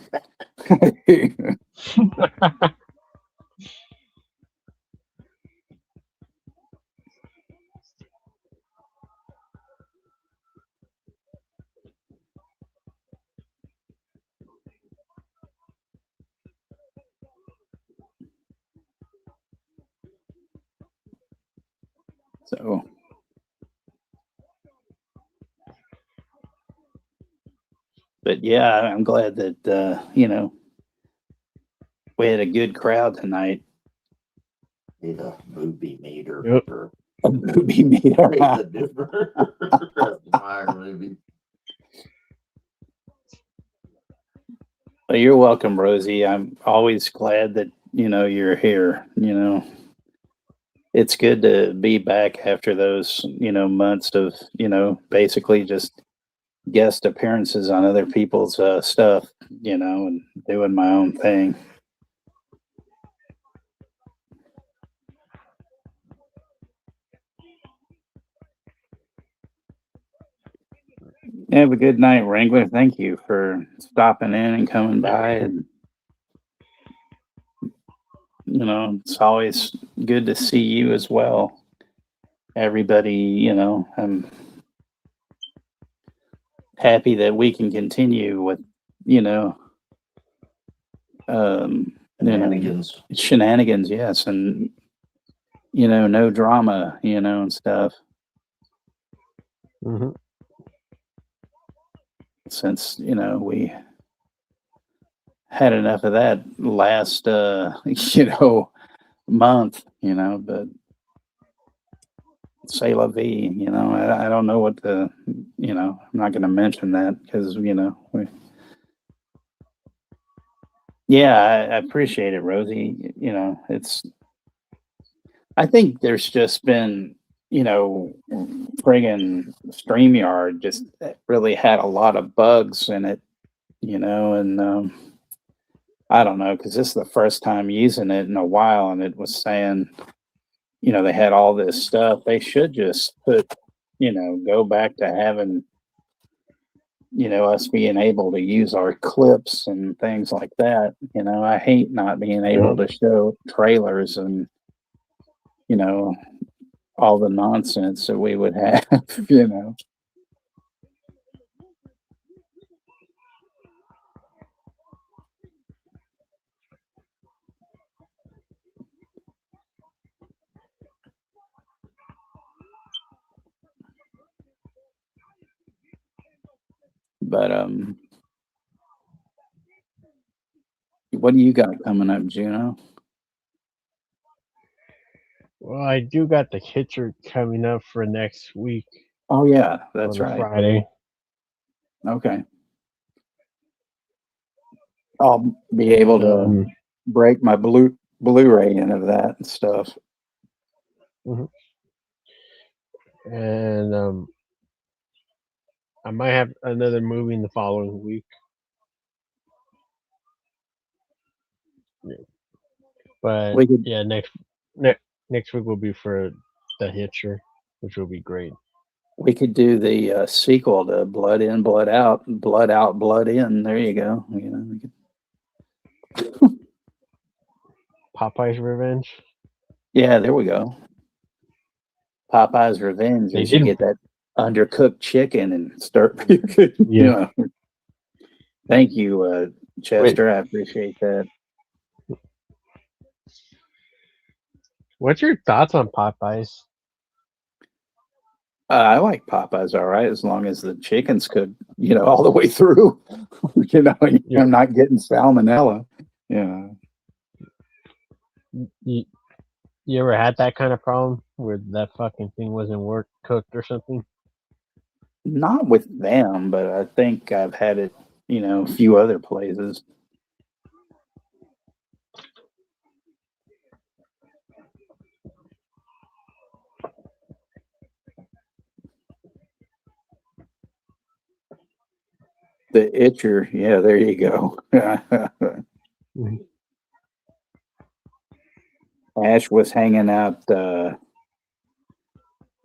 So, but yeah, I'm glad that, we had a good crowd tonight. Need a movie meter Yep. for A movie meter. the different Meyer movie. Well, you're welcome, Rosie. I'm always glad that, you're here. It's good to be back after those, months of, basically just guest appearances on other people's stuff, and doing my own thing. Have a good night, Wrangler. Thank you for stopping in and coming by. And, it's always good to see you as well. Everybody, I'm happy that we can continue with, Shenanigans. Shenanigans, yes. And, no drama, and stuff. Hmm. Since, we had enough of that last, month, but say la vie, I don't know what the, I'm not going to mention that because, yeah, I appreciate it, Rosie. I think there's just been, friggin' StreamYard just really had a lot of bugs in it, and I don't know, because this is the first time using it in a while, and it was saying, they had all this stuff. They should just put, go back to having, us being able to use our clips and things like that. I hate not being able to show trailers and, all the nonsense that we would have, But what do you got coming up, Juno? Well, I do got the Hitcher coming up for next week. Oh yeah, that's on right. Friday. Okay. I'll be able to break my Blu-ray in of that and stuff. And I might have another movie in the following week. Yeah. But yeah, next week will be for the Hitcher, which will be great. We could do the sequel to Blood In, Blood Out, Blood Out, Blood In. There you go. You know, we could, Popeye's Revenge. yeah, there we go. Popeye's Revenge They is you didn't. get that undercooked chicken and start puking. Yeah. You know. Thank you, Chester. I appreciate that. What's your thoughts on Popeyes? I like Popeyes all right, as long as the chicken's cooked, you know, all the way through. You know, Yeah. I'm not getting salmonella. Yeah. You ever had that kind of problem where that fucking thing wasn't cooked or something? Not with them, but I think I've had it, you know, a few other places. The itcher, yeah, there you go. Ash was hanging out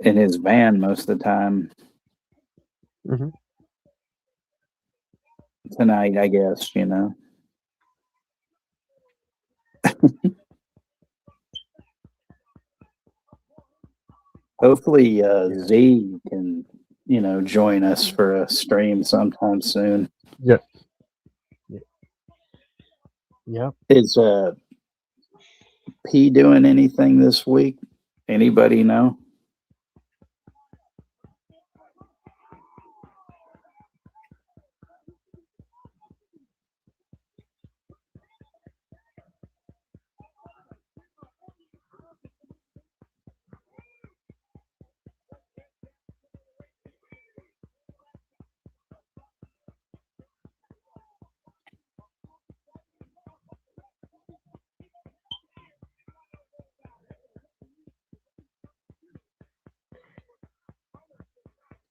in his van most of the time Mhm. tonight, I guess, you know. Hopefully Z can, you know, join us for a stream sometime soon. Yeah. Yep. Is P doing anything this week? Anybody know?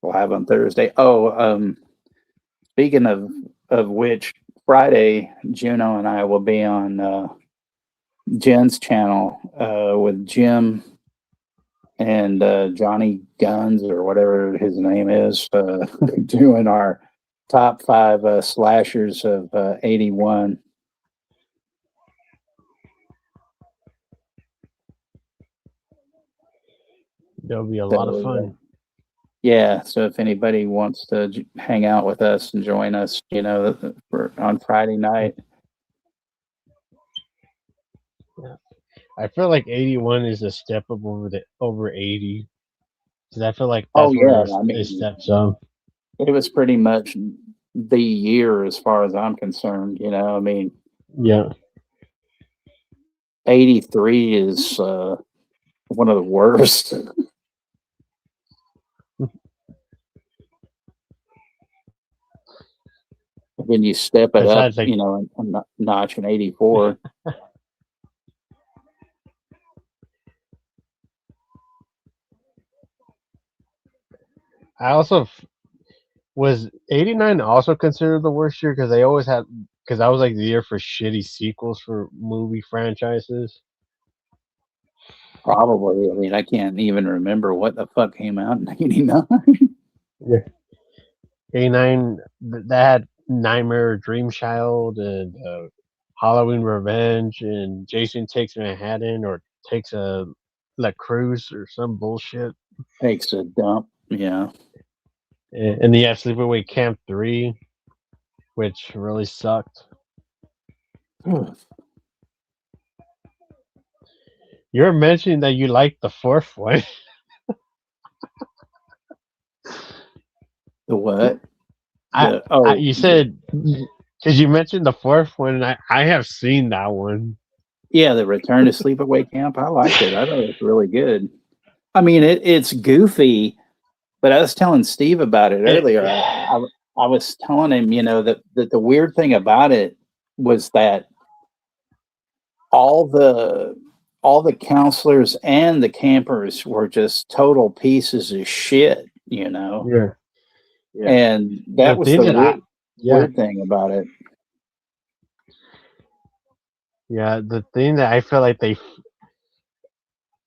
Live on Thursday. Oh, speaking of which, Friday, Juno and I will be on Jen's channel with Jim and Johnny Guns or whatever his name is, doing our top 5 slashers of 81. That'll be a lot of fun. Yeah, so if anybody wants to hang out with us and join us, you know, on Friday night. Yeah. I feel like 81 is a step up over 80. Because I feel like that's where it steps up. It was pretty much the year as far as I'm concerned, you know. I mean, yeah. 83 is one of the worst. Then you step it Besides, up, you know, a notch in 84. I also was 89 also considered the worst year because they always had because that was like the year for shitty sequels for movie franchises. Probably. I mean, I can't even remember what the fuck came out in 89. Yeah. 89 that had Nightmare Dream Child and Halloween Revenge and Jason Takes Manhattan or Takes a La Cruz or some bullshit. Takes a dump, yeah. And then you have Sleepaway Camp 3, which really sucked. You're mentioning that you liked the fourth one. The what? You said because you mentioned the fourth one, and I have seen that one. Yeah, the Return to Sleepaway Camp. I liked it. I thought it was really good. I mean, it's goofy, but I was telling Steve about it earlier. I was telling him, you know, that the weird thing about it was that all the counselors and the campers were just total pieces of shit, you know. Yeah. And that was the weird thing about it. Yeah, the thing that I feel like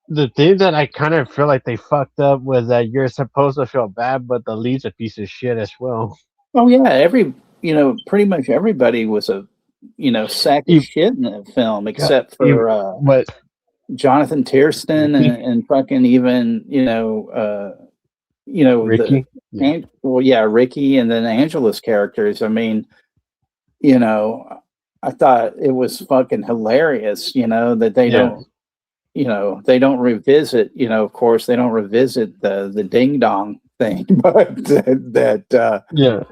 the thing that I kind of feel like they fucked up was that you're supposed to feel bad, but the lead's a piece of shit as well. Oh yeah, pretty much everybody was a sack of You shit in that film got except you, for but Jonathan Tiersten Ricky, and fucking even the Ricky, yeah, and well yeah Ricky and then Angela's characters. I mean, you know, I thought it was fucking hilarious. That yeah, they don't revisit. Of course, they don't revisit the ding dong thing, but that yeah.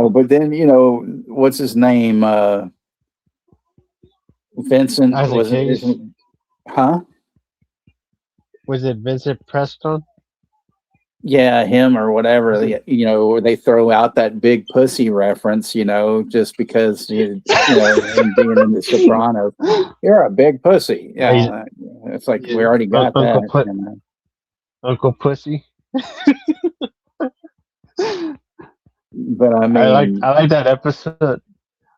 but then what's his name? Vincent Isaac was it? Hayes, Isn't huh? was it Vincent Preston? Yeah, him or whatever. Was it- They throw out that big pussy reference, just because him being in The Sopranos. You're a big pussy. He's, Yeah, it's like we already got Uncle that. Uncle Pussy. But I mean, I like that episode.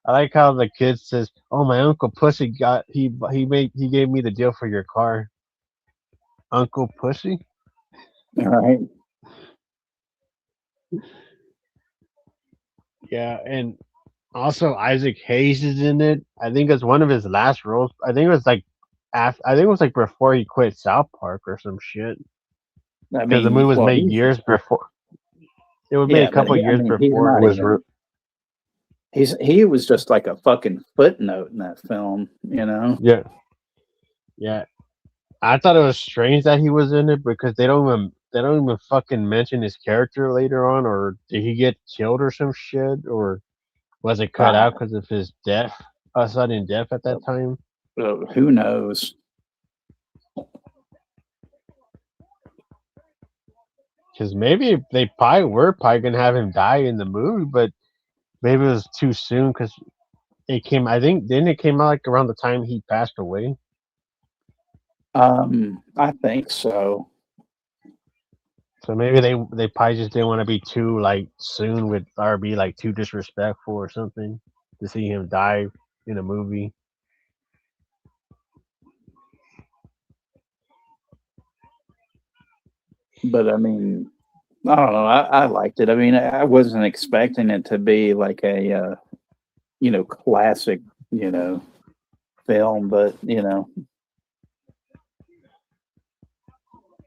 I like how the kid says, "Oh, my Uncle Pussy he gave me the deal for your car." Uncle Pussy. all right. Yeah, and also Isaac Hayes is in it. I think it's one of his last roles. I think it was like I think it was like before he quit South Park or some shit. I Because the movie mean, was well, made years before. It was made yeah, a but couple I years mean, he's before it not was. even. He was just like a fucking footnote in that film. Yeah, yeah. I thought it was strange that he was in it because they don't even fucking mention his character later on, or did he get killed or some shit, or was it cut Uh, out because of his death, sudden death at that time? who knows? Because maybe they probably were probably gonna have him die in the movie, but maybe it was too soon because it came. I think didn't it came out like around the time he passed away. I think so. So maybe they probably just didn't want to be too like soon with or be like too disrespectful or something to see him die in a movie. But I mean, I don't know. I liked it. I mean, I wasn't expecting it to be like a classic, film, but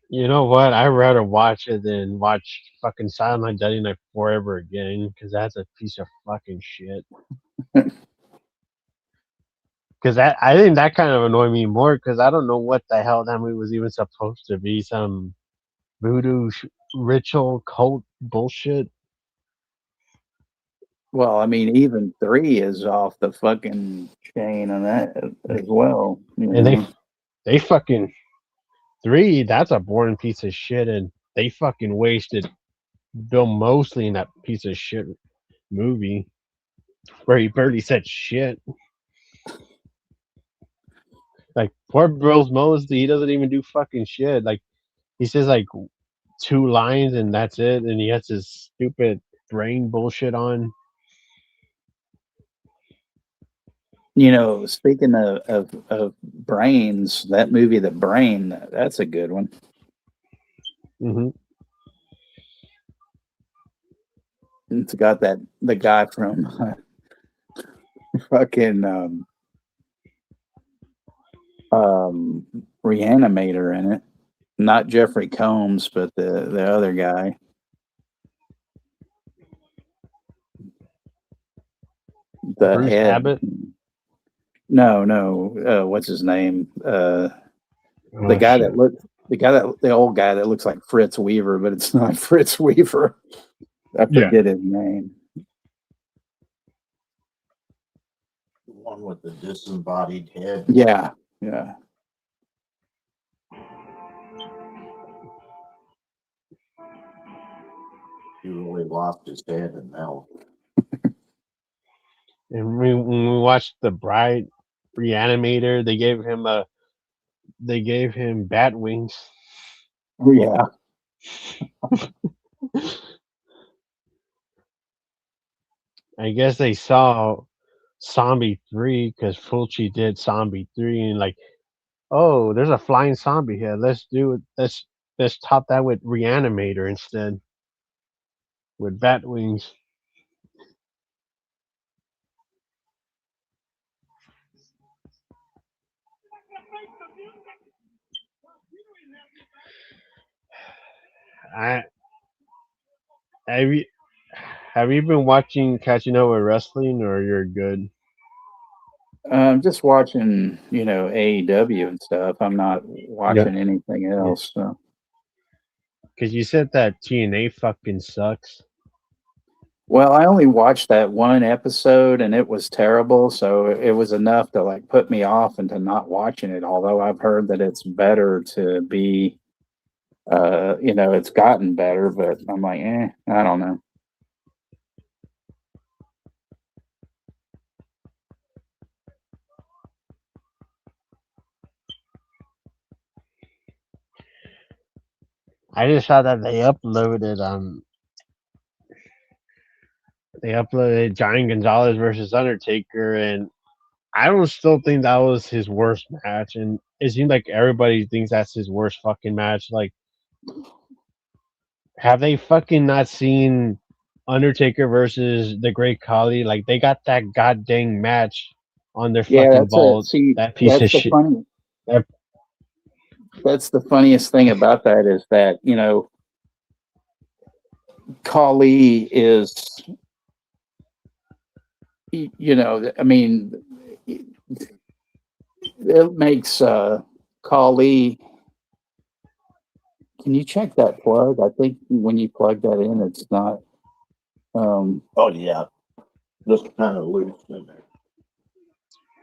You know what? I'd rather watch it than watch fucking Silent Night Deadly Night Forever again because that's a piece of fucking shit. Because I think that kind of annoyed me more because I don't know what the hell that movie was even supposed to be. Some voodoo ritual cult bullshit. well, I mean, even 3 is off the fucking chain on that as well. And they fucking three, that's a boring piece of shit, and they fucking wasted Bill Moseley in that piece of shit movie where he barely said shit. Like poor Bill Moseley, he doesn't even do fucking shit. Like he says like 2 lines and that's it, and he has his stupid brain bullshit on. Speaking of brains, that movie, The Brain, that's a good one. Mm-hmm. It's got the guy from fucking Reanimator in it. Not Jeffrey Combs, but the other guy. The Bruce head. Abbott. No. What's his name? The Oh, guy shit. the old guy that looks like Fritz Weaver, but it's not Fritz Weaver. I Yeah. forget his name. The one with the disembodied head. Yeah. He really lost his head and now. And when we watched The Bride Reanimator, they gave him bat wings. Yeah. I guess they saw Zombie 3 because Fulci did Zombie 3 and like Oh, there's a flying zombie head. Let's do it. Let's top that with Reanimator instead, with bat wings. I have you have you been watching Catching Up with Wrestling, or you're good? Just watching, AEW and stuff. I'm not Yeah, watching anything yeah. else. So. Because you said that TNA fucking sucks. Well, I only watched that one episode and it was terrible, so it was enough to like put me off into not watching it. Although I've heard that it's better to be, it's gotten better, but I'm like, I don't know. I just saw that they uploaded Giant Gonzalez versus Undertaker, and I don't still think that was his worst match, and it seems like everybody thinks that's his worst fucking match. Like, have they fucking not seen Undertaker versus the Great Khali? Like, they got that goddamn match on their Yeah, fucking vault. That piece of shit. That, that's the funniest thing about that is that, Kali is, I mean, it makes Kali. Can you check that plug? I think when you plug that in, it's not. Oh yeah, just kind of loose in there.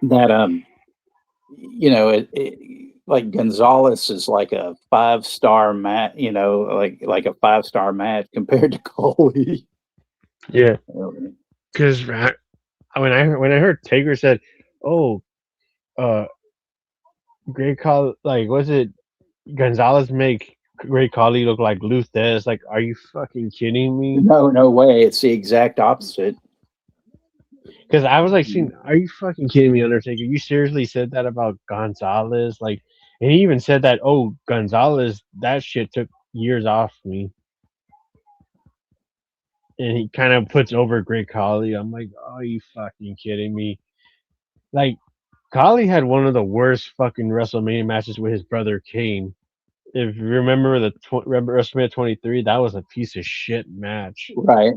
That like Gonzalez is like a 5-star match. Like a 5-star match compared to Coley. yeah, because when I heard Taker said, "Oh, Great Khali, like was it Gonzalez make Great Khali look like Luthez?" Like, are you fucking kidding me? No way. It's the exact opposite. Because I was like, are you fucking kidding me, Undertaker? You seriously said that about Gonzalez? Like, and he even said that, oh, Gonzalez, that shit took years off me. And he kind of puts over Great Khali. I'm like, oh, you fucking kidding me? Like, Khali had one of the worst fucking WrestleMania matches with his brother Kane. If you remember remember WrestleMania 23, that was a piece of shit match. Right.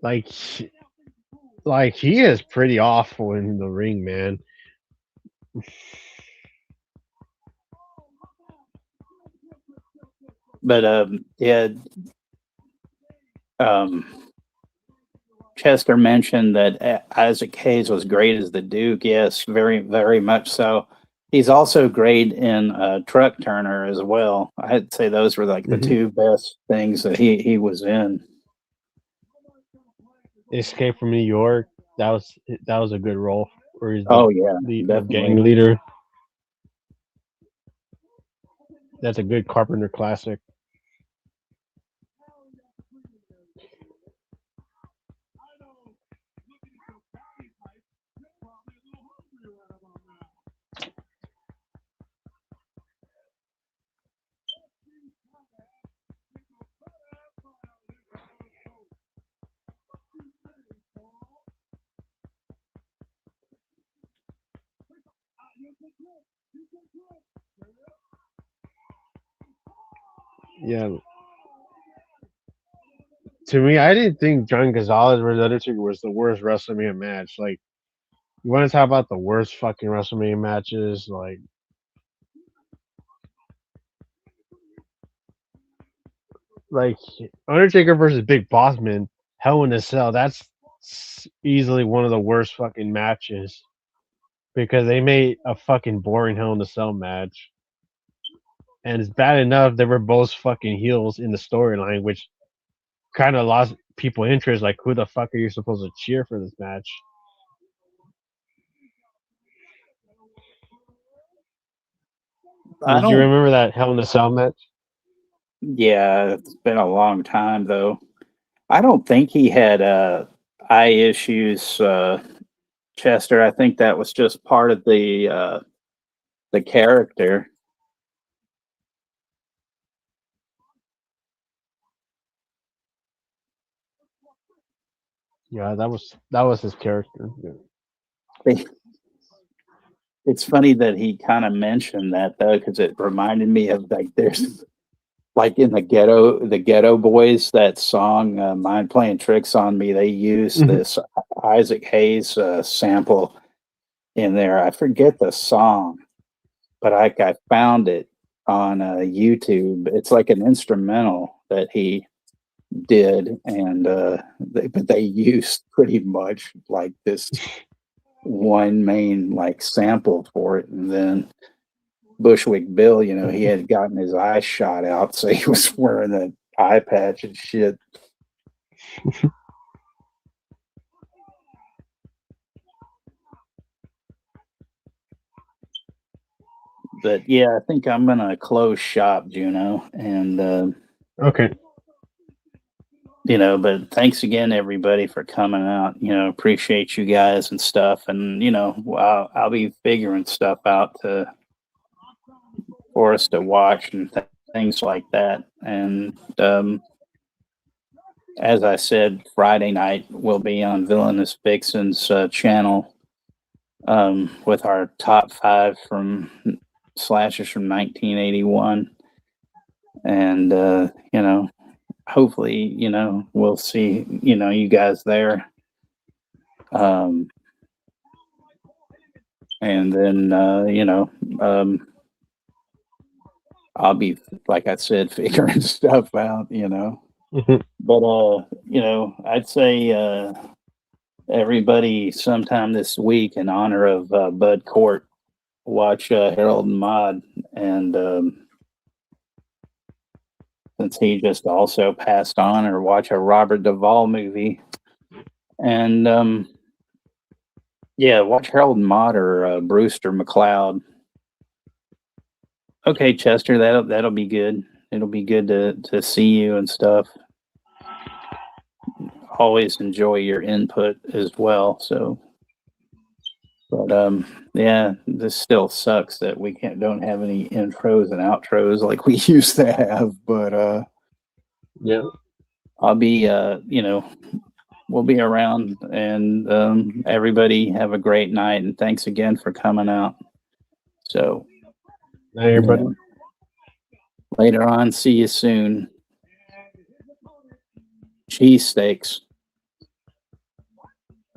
Like, he is pretty awful in the ring, man. But yeah. Chester mentioned that Isaac Hayes was great as the Duke. Yes, very, very much so. He's also great in Truck Turner as well. I'd say those were like the two best things that he was in. Escape from New York. That was a good role. Where he's the gang leader. That's a good Carpenter classic. Yeah. To me, I didn't think John Gonzalez versus Undertaker was the worst WrestleMania match. Like, you want to talk about the worst fucking WrestleMania matches? Like Undertaker versus Big Boss Man, Hell in a Cell. That's easily one of the worst fucking matches because they made a fucking boring Hell in a Cell match. And it's bad enough they were both fucking heels in the storyline, which kind of lost people interest. Like, who the fuck are you supposed to cheer for this match? Did you remember that Hell in a Cell match? Yeah, it's been a long time though. I don't think he had eye issues, Chester. I think that was just part of the character. Yeah, that was his character. Yeah. It's funny that he kind of mentioned that though, because it reminded me of like there's like in the Ghetto Boys, that song "Mind Playing Tricks on Me." They use this Isaac Hayes sample in there. I forget the song, but I found it on YouTube. It's like an instrumental that he did, and but they used pretty much like this one main like sample for it, and then Bushwick Bill, he had gotten his eye shot out, so he was wearing an eye patch and shit. But yeah, I think I'm gonna close shop, Juno, and Okay. but thanks again, everybody, for coming out. Appreciate you guys and stuff, and I'll be figuring stuff out for us to watch and things like that. And as I said, Friday night we'll be on Villainous Vixen's channel with our top 5 from slashers from 1981, and hopefully we'll see you guys there. And then I'll be, like I said, figuring stuff out, but I'd say everybody sometime this week, in honor of Bud Cort, watch Harold and Maude, and since he just also passed on, or watch a Robert Duvall movie, and watch Harold and Maude or Brewster McCloud. Okay, Chester, that'll be good. It'll be good to see you and stuff. Always enjoy your input as well. So, but this still sucks that we don't have any intros and outros like we used to have. But yeah, I'll be we'll be around, and everybody have a great night, and thanks again for coming out. So, hey, everybody. Later on, see you soon. Cheese steaks.